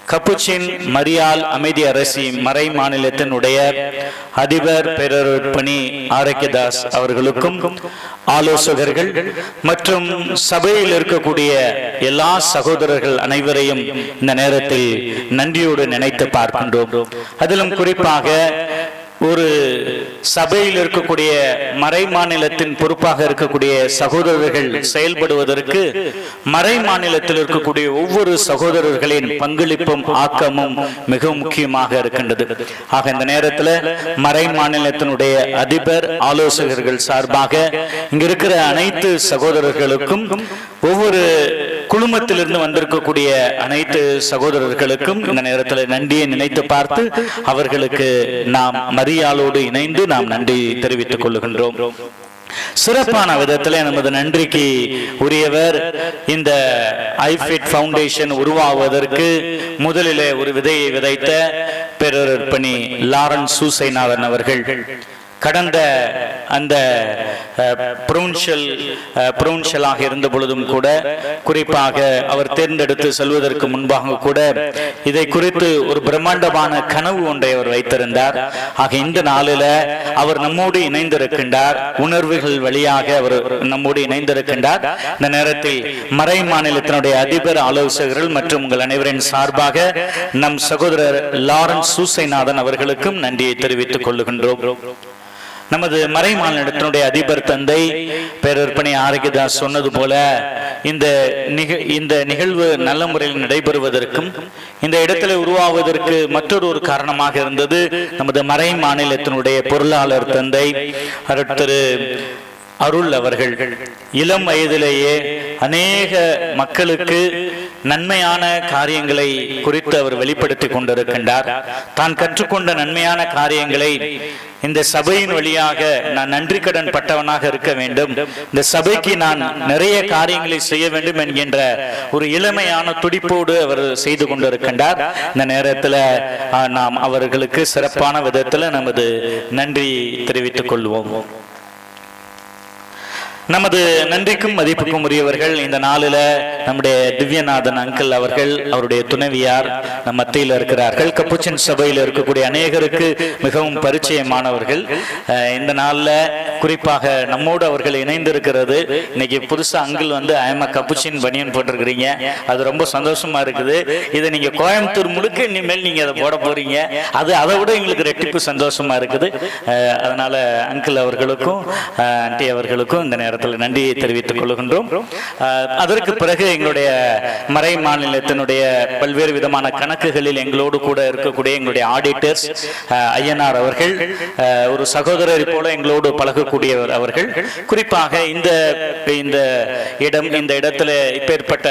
கப்புச்சின் மரியாள் அமைதி அரசி மறை மாநிலத்தினுடைய அதிபர் பேரருட்பணி ஆரோக்கியதாஸ் அவர்களுக்கும் ஆலோசகர்கள் மற்றும் சபையில் இருக்கக்கூடிய எல்லா சகோதரர்கள் அனைவரையும் இந்த நேரத்தில் நன்றியோடு நினைத்து பார்க்கின்றோம். அதிலும் குறிப்பாக ஒரு சபையில் இருக்கக்கூடிய மறை மாநிலத்தின் பொறுப்பாக இருக்கக்கூடிய சகோதரர்கள் செயல்படுவதற்கு மறை மாநிலத்தில் இருக்கக்கூடிய ஒவ்வொரு சகோதரர்களின் பங்களிப்பும் ஆக்கமும் மிகவும் முக்கியமாக இருக்கின்றது. ஆக இந்த நேரத்தில் மறை மாநிலத்தினுடைய அதிபர் ஆலோசகர்கள் சார்பாக இங்க இருக்கிற அனைத்து சகோதரர்களுக்கும், ஒவ்வொரு குழுமத்திலிருந்து வந்திருக்கக்கூடிய அனைத்து சகோதரர்களுக்கும் இந்த நேரத்தில் நன்றியை நினைத்து பார்த்து அவர்களுக்கு நாம் மரியாளோடு இணைந்து நாம் நன்றி தெரிவித்துக் கொள்ளுகின்றோம். சிறப்பான விதத்தில் நமது நன்றிக்கு உரியவர் இந்த ஐஃபிட் ஃபவுண்டேஷன் உருவாவதற்கு முதலிலே ஒரு விதையை விதைத்த பேரருட்பணி லாரன்ஸ் சூசைநாதன் அவர்கள். கடந்த அந்த புரோன்ஷலாக இருந்த பொழுதும் கூட, குறிப்பாக அவர் தேர்ந்தெடுத்து செல்வதற்கு முன்பாக கூட இதை குறித்து ஒரு பிரம்மாண்டமான கனவு ஒன்றை அவர் வைத்திருந்தார். ஆக இந்த நாளில் அவர் நம்மோடு இணைந்திருக்கின்றார், உணர்வுகள் வழியாக அவர் நம்மோடு இணைந்திருக்கின்றார். இந்த நேரத்தில் மறை மாநிலத்தினுடைய அதிபர் ஆலோசகர்கள் மற்றும் உங்கள் அனைவரின் சார்பாக நம் சகோதரர் லாரன்ஸ் சூசைநாதன் அவர்களுக்கும் நன்றியை தெரிவித்துக் கொள்ளுகின்றோம். நமது மறை மாநிலத்தினுடைய அதிபர் தந்தை பேரருட்பணி ஆரோக்கியதாஸ் சொன்னது போல இந்த நிகழ்வு நல்ல முறையில் நடைபெறுவதற்கும் இந்த இடத்துல உருவாவதற்கு மற்றொரு காரணமாக இருந்தது நமது மறை மாநிலத்தினுடைய பொருளாளர் தந்தை திரு அருள் அவர்கள். இளம் வயதிலேயே அநேக மக்களுக்கு நன்மையான காரியங்களை குறித்து அவர் வெளிப்படுத்தி கொண்டிருக்கின்றார். தான் கற்றுக்கொண்ட நன்மையான காரியங்களை இந்த சபையின் வழியாக நான் நன்றி கடன் பட்டவனாக இருக்க வேண்டும், இந்த சபைக்கு நான் நிறைய காரியங்களை செய்ய வேண்டும் என்கின்ற ஒரு இளமையான துடிப்போடு அவர் செய்து கொண்டிருக்கின்றார். இந்த நேரத்தில் நாம் அவர்களுக்கு சிறப்பான விதத்தில் நமது நன்றி தெரிவித்துக் கொள்வோம். நமது நன்றிக்கும் மதிப்புக்கும் உரியவர்கள் இந்த நாளில் நம்முடைய திவ்யநாதன் அங்கிள் அவர்கள், அவருடைய துணைவியார் நம் மத்தியில் இருக்கிறார்கள். கப்புச்சின் சபையில் இருக்கக்கூடிய அநேகருக்கு மிகவும் பரிச்சயமானவர்கள். இந்த நாளில் குறிப்பாக நம்மோடு அவர்கள் இணைந்திருக்கிறது. இன்னைக்கு புதுசா அங்கிள் வந்து ஐஎம் கப்புச்சின் பனியன் போட்டிருக்கிறீங்க, அது ரொம்ப சந்தோஷமா இருக்குது. இதை நீங்க கோயம்புத்தூர் முழுக்க இனிமேல் நீங்க அதை போட போறீங்க, அது அதை விட எங்களுக்கு ரெட்டிப்பு சந்தோஷமா இருக்குது. அதனால அங்கிள் அவர்களுக்கும் ஆண்டி அவர்களுக்கும் இந்த நேரத்தில் நன்றியை தெரிவித்துக் கொள்கின்றோம். அதற்கு பிறகு எங்களுடைய மறை மாநிலத்தினுடைய பல்வேறு விதமான கணக்குகளில் எங்களோடு கூட இருக்கக்கூடிய எங்களுடைய ஆடிட்டர்ஸ் ஐயனார் அவர்கள், ஒரு சகோதரர் போல எங்களோடு பழகக்கூடியவர் அவர்கள். குறிப்பாக இந்த இடத்துல இப்பேற்பட்ட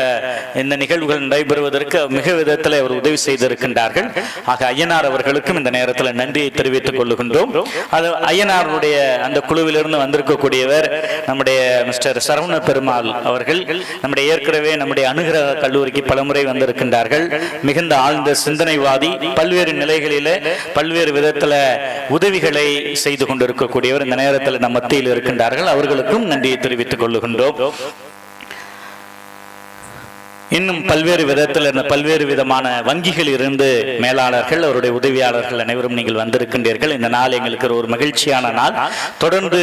இந்த நிகழ்வுகள் நடைபெறுவதற்கு மிக விதத்தில் அவர் உதவி செய்திருக்கின்றார்கள். ஆக ஐயனார் அவர்களுக்கும் இந்த நேரத்தில் நன்றியை தெரிவித்துக் கொள்கின்றோம். அது ஐயனாருடைய அந்த குழுவிலிருந்து வந்திருக்கக்கூடியவர் நம்முடைய மிஸ்டர் சரவண பெருமாள் அவர்கள், நம்முடைய ஏற்கனவே நம்முடைய அனுகிரக கல்லூரிக்கு பலமுறை வந்திருக்கின்றார்கள். மிகுந்த ஆழ்ந்த சிந்தனைவாதி, பல்வேறு நிலைகளிலே பல்வேறு விதத்தில் உதவிகளை செய்து கொண்டிருக்கக்கூடியவர் இந்த நேரத்தில் நம் மத்தியில் இருக்கின்றார்கள். அவர்களுக்கும் நன்றியை தெரிவித்துக் கொள்ளுகின்றோம். இன்னும் பல்வேறு விதத்தில் பல்வேறு விதமான வங்கிகள் இருந்து மேலாளர்கள், அவருடைய உதவியாளர்கள் அனைவரும் நீங்கள் வந்திருக்கின்றீர்கள். இந்த நாள் எங்களுக்கு ஒரு மகிழ்ச்சியான நாள். தொடர்ந்து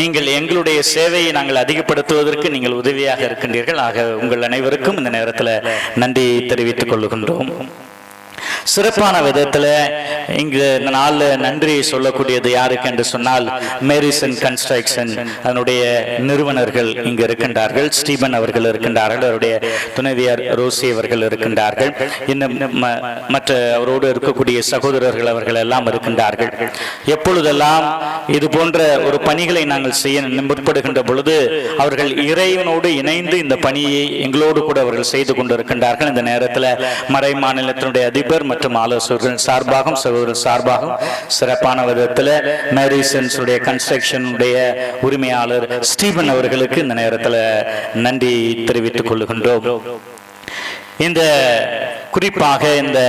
நீங்கள் எங்களுடைய சேவையை நாங்கள் அதிகப்படுத்துவதற்கு நீங்கள் உதவியாக இருக்கின்றீர்கள். ஆக உங்கள் அனைவருக்கும் இந்த நேரத்தில் நன்றி தெரிவித்துக் கொள்ளுகின்றோம். சிறப்பான விதத்தில் இங்கு இந்த நாளில் நன்றி சொல்லக்கூடியது யாருக்கு என்று சொன்னால், மேரிசன் கன்ஸ்ட்ரக்ஷன் அதனுடைய நிறுவனர்கள் இங்கு இருக்கின்றார்கள். ஸ்டீபன் அவர்கள் இருக்கின்றார்கள், அவருடைய துணைவியார் ரோசி அவர்கள் இருக்கின்றார்கள். இன்னும் மற்ற அவரோடு இருக்கக்கூடிய சகோதரர்கள் அவர்கள் எல்லாம் இருக்கின்றார்கள். எப்பொழுதெல்லாம் இது போன்ற ஒரு பணிகளை நாங்கள் செய்ய முற்படுகின்ற பொழுது அவர்கள் இறைவனோடு இணைந்து இந்த பணியை எங்களோடு கூட அவர்கள் செய்து கொண்டிருக்கின்றார்கள். இந்த நேரத்தில் மறை மாநிலத்தினுடைய அதிபர் மற்றும் ஆலோசகர்கள் சார்பாகவும் சகோதரர் சார்பாகவும் சிறப்பான விதத்தில் மேரிசன்ஸ் கன்ஸ்ட்ரக்ஷனுடைய உரிமையாளர் ஸ்டீபன் அவர்களுக்கு இந்த நேரத்தில் நன்றி தெரிவித்துக் கொள்கின்றோம். இந்த குறிப்பாக இந்த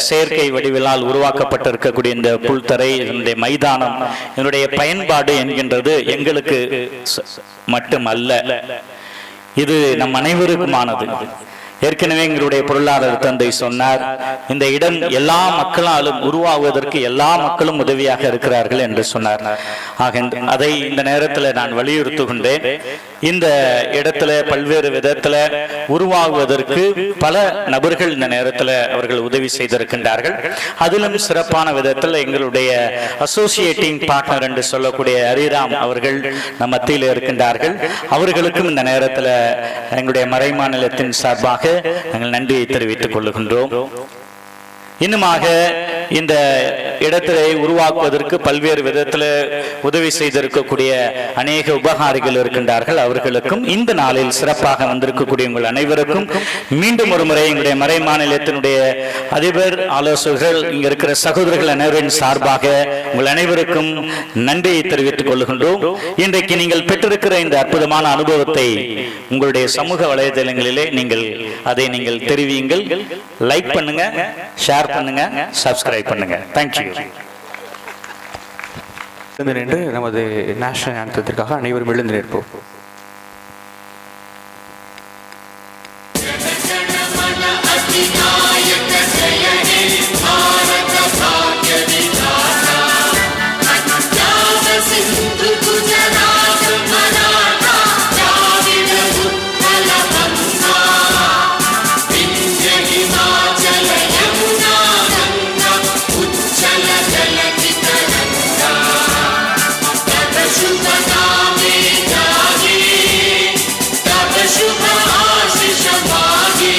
செயற்கை வடிவிலால் உருவாக்கப்பட்டிருக்கக்கூடிய இந்த புல்தரை, இதனுடைய மைதானம், இதனுடைய பயன்பாடு என்கின்றது எங்களுக்கு மட்டுமல்ல, இது நம் அனைவருக்குமானது. ஏற்கனவே எங்களுடைய பொருளாதார தந்தை சொன்னார், இந்த இடம் எல்லா மக்களாலும் உருவாகுவதற்கு எல்லா மக்களும் உதவியாக இருக்கிறார்கள் என்று சொன்னார். ஆக அதை இந்த நேரத்தில் நான் வலியுறுத்துகின்றேன். இந்த இடத்துல பல்வேறு விதத்தில் உருவாகுவதற்கு பல நபர்கள் இந்த நேரத்தில் அவர்கள் உதவி செய்திருக்கின்றார்கள். அதிலும் சிறப்பான விதத்தில் எங்களுடைய அசோசியேட்டிங் பார்ட்னர் என்று சொல்லக்கூடிய ஹரிராம் அவர்கள் நம் மத்தியில் இருக்கின்றார்கள். அவர்களுக்கும் இந்த நேரத்தில் எங்களுடைய மறை மாநிலத்தின் சார்பாக நாங்கள் நன்றியை தெரிவித்துக் கொள்ளுகின்றோம். இன்னுமாக இந்த இடத்தை உருவாக்குவதற்கு பல்வேறு விதத்தில் உதவி செய்திருக்கக்கூடிய அநேக உபகாரிகள் இருக்கின்றார்கள். அவர்களுக்கும் இந்த நாளில் சிறப்பாக வந்திருக்கக்கூடிய உங்கள் அனைவருக்கும் மீண்டும் ஒரு முறை எங்களுடைய மறை மாநிலத்தினுடைய அதிபர், ஆலோசகர்கள், இங்க இருக்கிற சகோதரர்கள் அனைவரின் சார்பாக உங்கள் அனைவருக்கும் நன்றியை தெரிவித்துக் கொள்கின்றோம். இன்றைக்கு நீங்கள் பெற்றிருக்கிற இந்த அற்புதமான அனுபவத்தை உங்களுடைய சமூக வலைதளங்களிலே அதை நீங்கள் தெரிவியுங்கள். லைக் பண்ணுங்க, ஷேர் பண்ணுங்க, சப்ஸ்கிரைப் பண்ணுங்க. தேங்க்யூ. நின்று நமது நேஷனல் ஆந்தத்திற்காக அனைவரும் எழுந்து நிற்போம். शुभ आशीष मांगे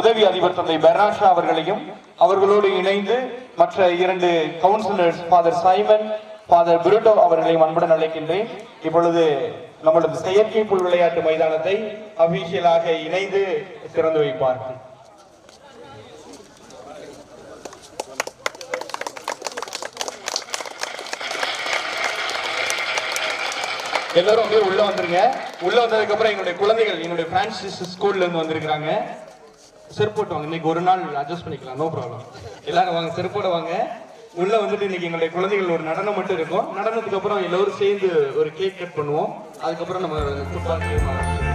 உதவி அதிபர் தந்தை பெர்னாஷா அவர்களையும் அவர்களோடு இணைந்து மற்ற 2 counsellors father Simon, father Boruto அவர்களையும் அன்புடன் அழைக்கின்றேன். இப்பொழுது நம்மளது செயற்கை புல் விளையாட்டு மைதானத்தை அபிஷியலாக இணைந்து திறந்து வைப்பார்கள். எல்லாரும் அப்படியே உள்ள வந்துருங்க. உள்ள வந்ததுக்கு அப்புறம் என்னுடைய குழந்தைகள் என்னுடைய பிரான்சிஸ் ஸ்கூல்ல இருந்து வந்திருக்காங்க. செருப்பு போட்டு வாங்க, இன்னைக்கு ஒரு நாள் அட்ஜஸ்ட் பண்ணிக்கலாம், நோ ப்ராப்ளம். எல்லாரும் வாங்க, செருப்போட வாங்க. உள்ள வந்துட்டு இன்னைக்கு எங்களுடைய குழந்தைகள் ஒரு நடனம் மட்டும் இருக்கும். நடனத்துக்கு அப்புறம் எல்லாரும் சேர்ந்து ஒரு கேக் கட் பண்ணுவோம். அதுக்கப்புறம் நம்ம ஃபுட்பால் கேம் ஆரம்பிச்சோம்.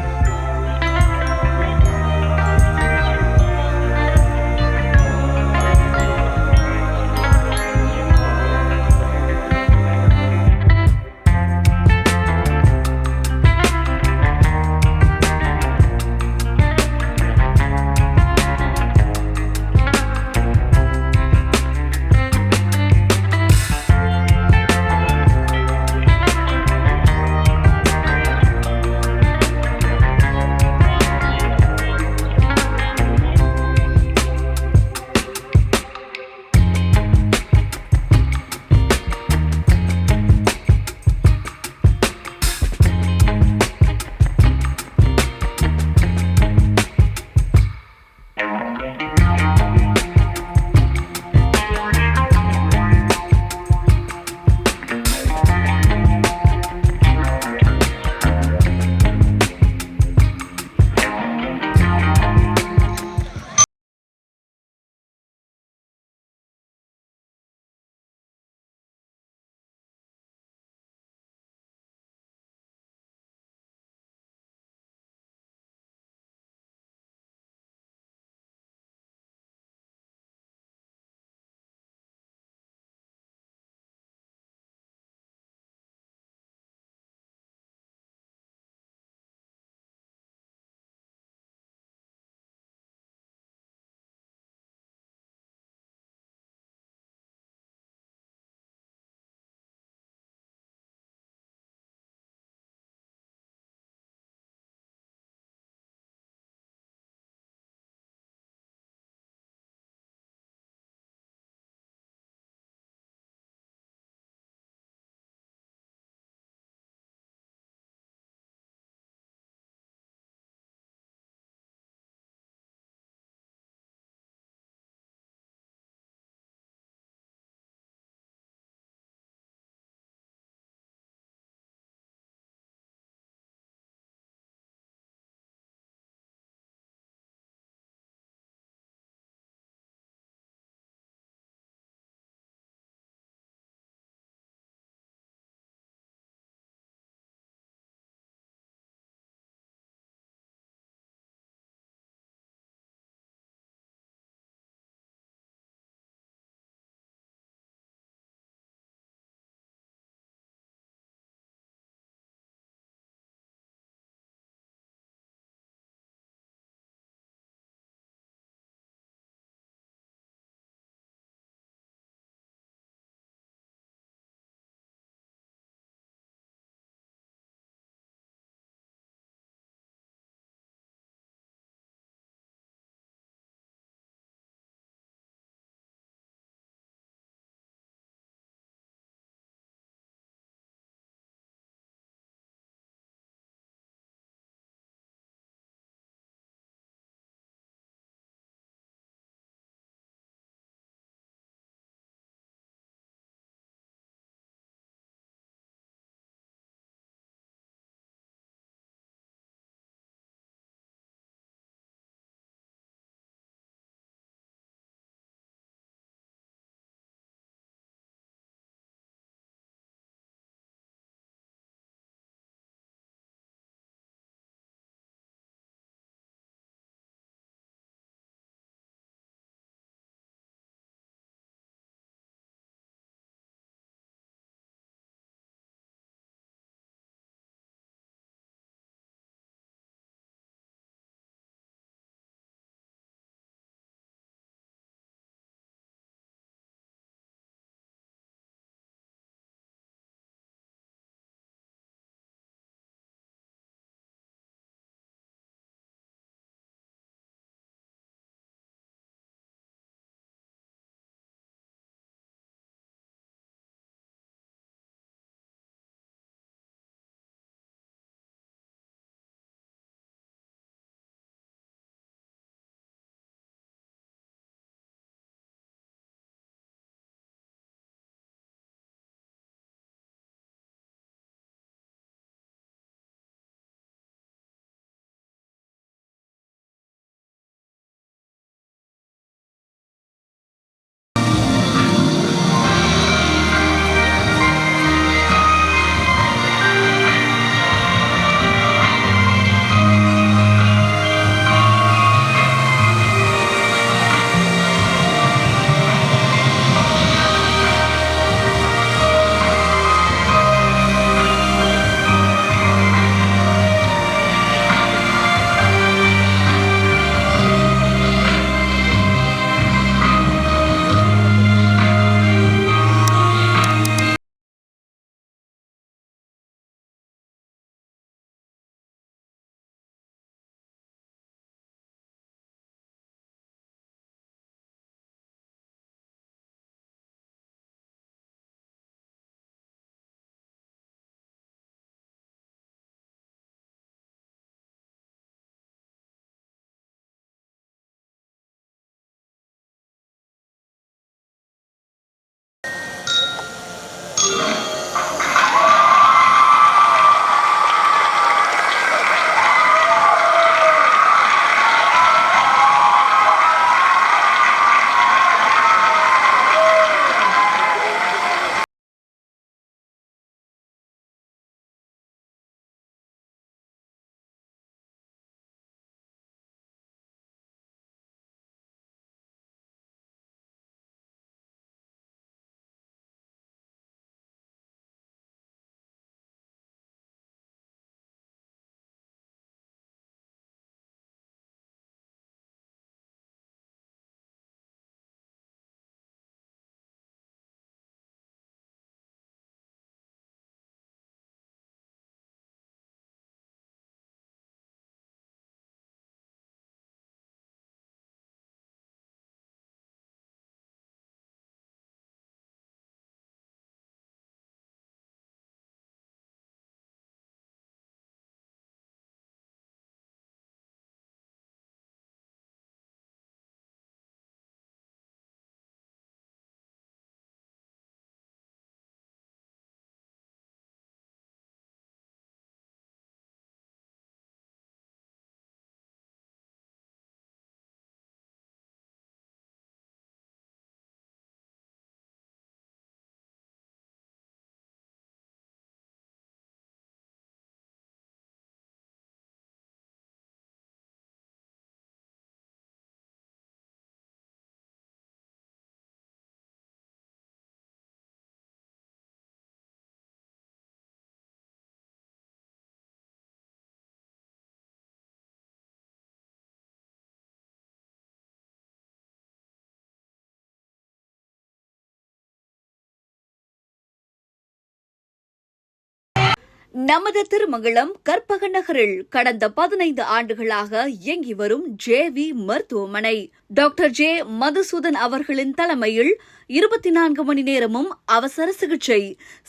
நமது திருமங்கலம் கற்பக நகரில் கடந்த 15 ஆண்டுகளாக இயங்கி வரும் ஜேவி மருத்துவமனை டாக்டர் ஜே மதுசூதன் அவர்களின் தலைமையில் 24 மணி நேரமும் அவசர சிகிச்சை,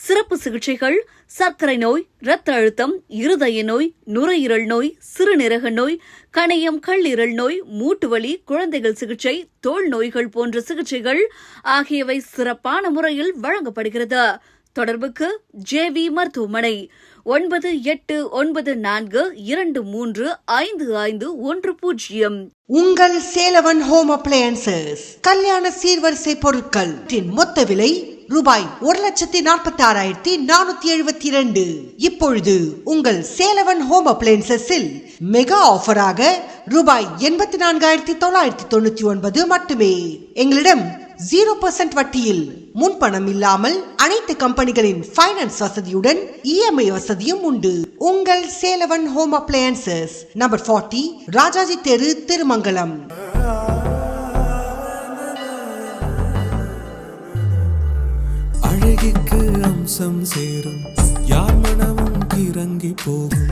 சிறப்பு சிகிச்சைகள், சர்க்கரை நோய், இரத்த அழுத்தம், இருதய நோய், நுரையீரல் நோய், சிறுநீரக நோய், கணையம் கல்லீரல் நோய், மூட்டுவலி, குழந்தைகள் சிகிச்சை, தோல் நோய்கள் போன்ற சிகிச்சைகள் ஆகியவை சிறப்பான முறையில் வழங்கப்படுகிறது. தொடர்புக்கு ஜேவி மருத்துவமனை 9894235510. உங்கள் சேலவன் ஹோம் அப்ளையன்சஸ் கல்யாண சீர்வரிசை பொருட்கள் மொத்த விலை ரூபாய் 1,46,472. இப்பொழுது உங்கள் சேலவன் ஹோம் அப்ளையன்சஸில் மெகா ஆஃபராக ரூபாய் 84,999 மட்டுமே. எங்களிடம் 0% வட்டியில் முன்பணம் இல்லாமல் அனைத்து கம்பெனிகளின் ஃபைனான்ஸ் வசதியுடன் இஎம்ஐ வசதியும் உண்டு. உங்கள் சேலவன் ஹோம் அப்ளையன்சஸ், நம்பர் 40, ராஜாஜி தெரு, திருமங்கலம். அழகிற்கு அம்சம் சேரும் யார் மனமும் கிறங்கி போகும்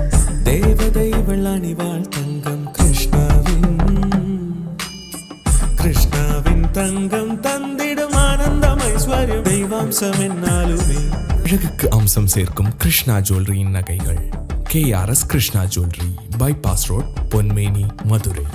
தேவதை வெள்ளணிவாள் தங்கம் கிருஷ்ணாவின் தங்கம் தந்திடும் ஆனந்தம் ஐஸ்வர்யம் தெய்வாம்சம் என்னாலுமே. அழகுக்கு அம்சம் சேர்க்கும் கிருஷ்ணா ஜுவல்லரியின் நகைகள். KRS Krishna jewellery, bypass road, Ponmeni, Madurai.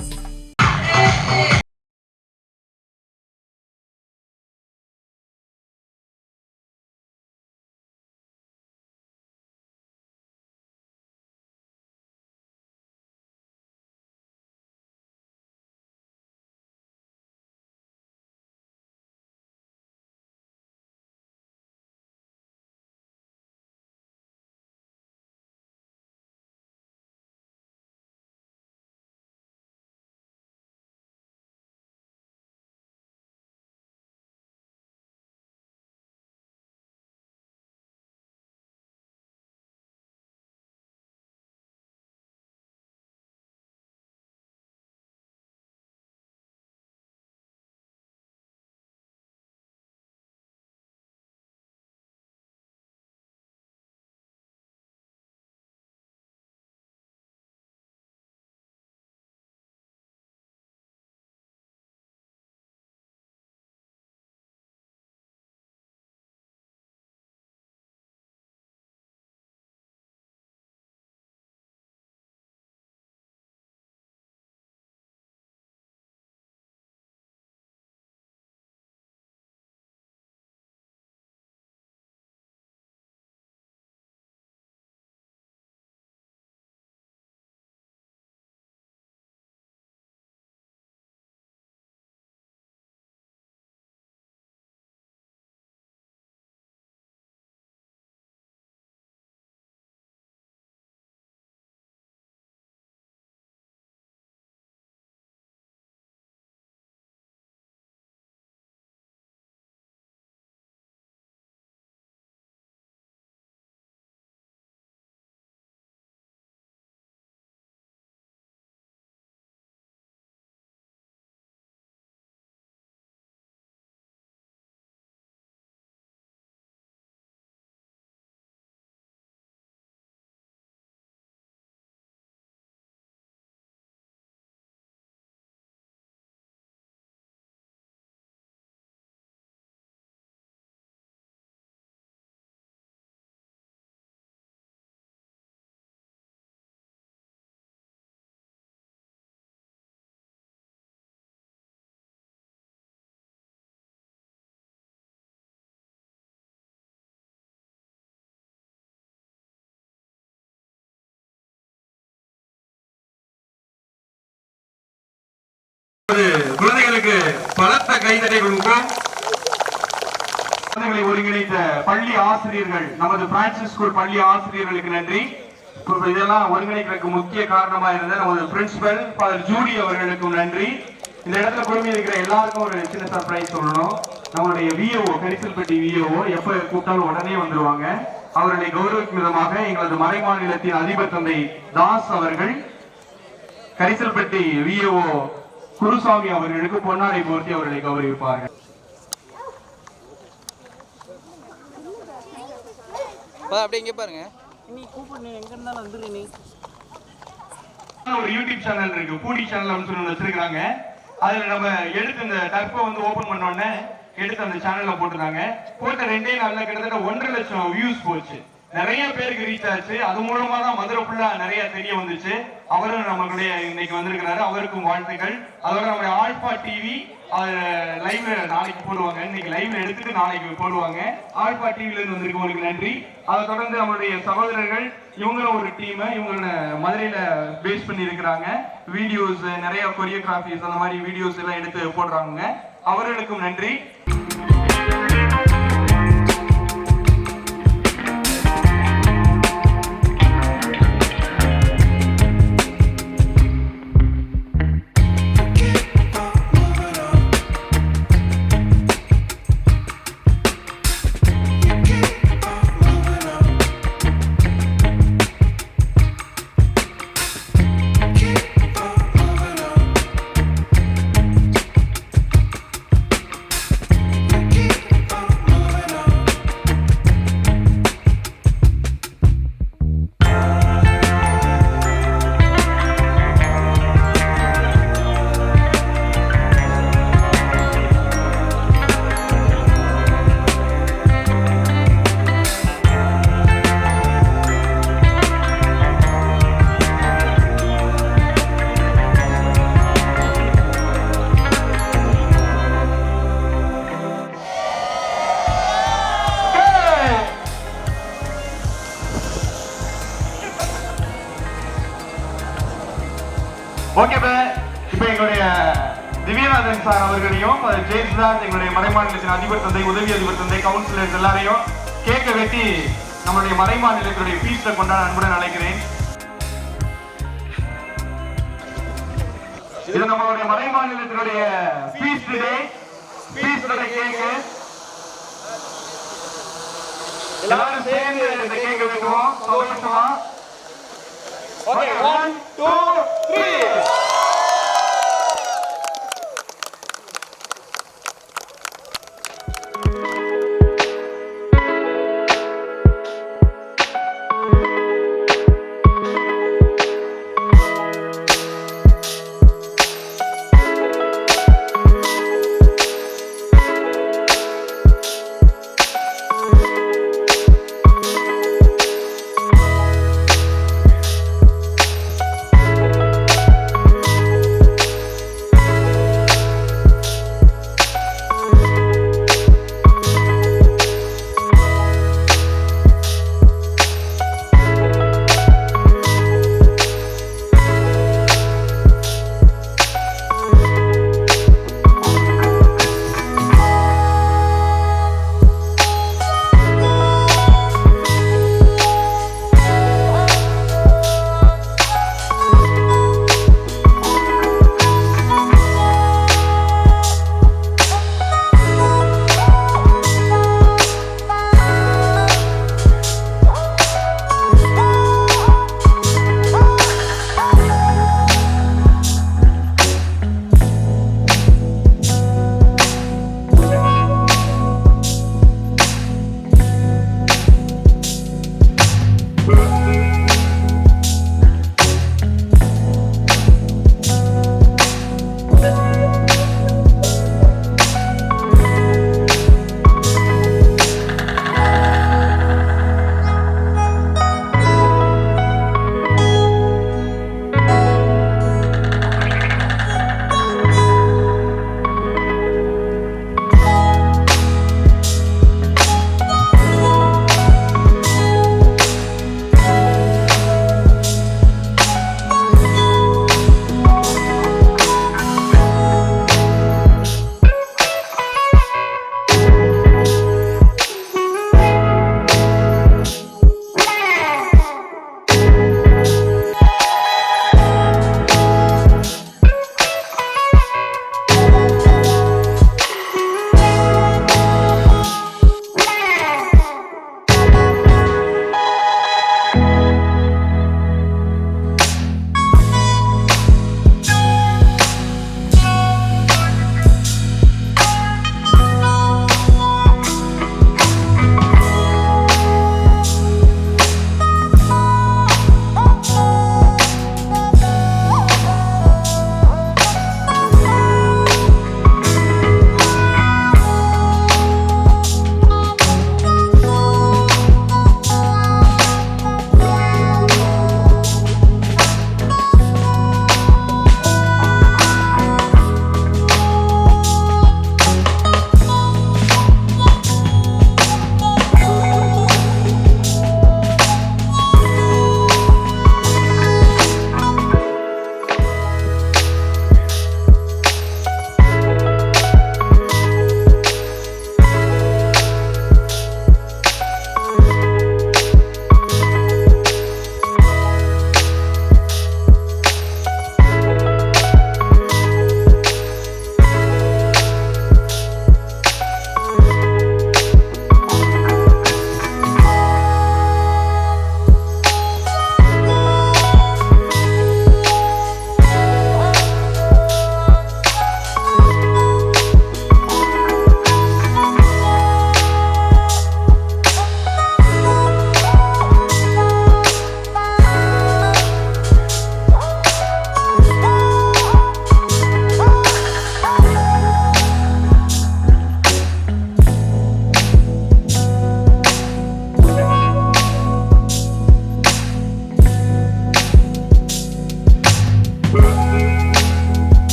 குழந்தைகளுக்கு பலத்த கைதட்டை கொடுப்போம். குழந்தைகளை ஒருங்கிணைத்த பள்ளி ஆசிரியர்கள், நமது பிரான்சிஸ் ஸ்கூல் பள்ளி ஆசிரியர்களுக்கு நன்றி. இதெல்லாம் ஒருங்கிணைக்கிறதுக்கு முக்கிய காரணமா இருந்த நமது பிரின்சிபல் ஃபாதர் ஜூடி அவர்களுக்கும் நன்றி. இந்த இடத்துல குழுமி இருக்கிற எல்லாருக்கும் ஒரு சின்ன சர்ப்ரைஸ் சொல்லணும். நம்மளுடைய விஓஓ, கரிசல்பட்டி விஓஓ எப்ப கூப்பிட்டாலும் உடனே வந்துருவாங்க. அவர்களை கௌரவிக்கும் விதமாக எங்களது மறைமாநிலத்தின் அதிபர் தந்தை தாஸ் அவர்கள் கரிசல்பட்டி விஓஓ குருசாமி அவர்களுக்கு பொன்னாடை போர்த்தி அவர்களை கௌரவிப்பார்கள். அப்படியே இங்க பாருங்க. ஒரு யூடியூப் சேனல் இருக்கு, கூடி சேனல் சொல்லி வச்சிருக்காங்க. அதுல நம்ம எடுத்து இந்த டர்ப்பை வந்து ஓபன் பண்ண உடனே எடுத்து அந்த சேனல்ல போட்டுருந்தாங்க. போட்ட 2 நாள்ல கிட்டத்தட்ட 1.5 லட்சம் வியூஸ் போச்சு. நிறைய பேருக்கு ரீச் ஆச்சு. அது மூலமா தான் மதுரை ஃபுல்லா நிறைய தெரிய வந்துச்சு. அவரும் நம்மளுடைய இன்னைக்கு வந்திருக்கிறாரு, அவருக்கும் வாழ்த்துக்கள். அதோட நம்மளுடைய ஆல்பா டிவி லைவ்ல நாளைக்கு போடுவாங்க. இன்னைக்கு லைவ்ல எடுத்துட்டு நாளைக்கு போடுவாங்க. ஆல்பா டிவில இருந்து வந்திருக்கவங்களுக்கு நன்றி. அதை தொடர்ந்து நம்மளுடைய சகோதரர்கள், இவங்களும் ஒரு டீம், இவங்களோட மதுரையில பேஸ் பண்ணி இருக்கிறாங்க. வீடியோஸ் நிறைய கொரியோகிராபிஸ் அந்த மாதிரி வீடியோஸ் எல்லாம் எடுத்து போடுறாங்க. அவர்களுக்கும் நன்றி. ஓகே, இப்ப எங்களுடைய திவ்யநாதன் சார் அவர்களையும் ஜெயசுதாஸ், எங்களுடைய மறைமாநிலத்தின் அதிபர் தந்தை, உதவி அதிபர் தந்தை, கவுன்சிலர்ஸ் எல்லாரையும் கேக்க வெட்டி நம்மளுடைய மறைமாநிலத்தினுடைய பீஸ்ல கொண்டாட அன்புடன் அழைக்கிறேன். இது நம்மளுடைய மறைமாநிலத்தினுடைய பீஸ் டே, பீஸோட கேக்கு. எல்லாரும் சேர்ந்து இந்த கேக்க வெட்டுவோம் சந்தோஷமா. ஓகே, 1 2 3.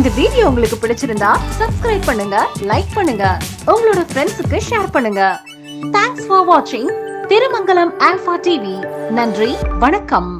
இந்த வீடியோ உங்களுக்கு பிடிச்சிருந்தா சப்ஸ்கிரைப் பண்ணுங்க, லைக் பண்ணுங்க, உங்களோட ஃப்ரெண்ட்ஸுக்கு ஷேர் பண்ணுங்க. தேங்க்ஸ் ஃபார் வாட்சிங் திருமங்கலம் ஆல்பா டிவி. நன்றி, வணக்கம்.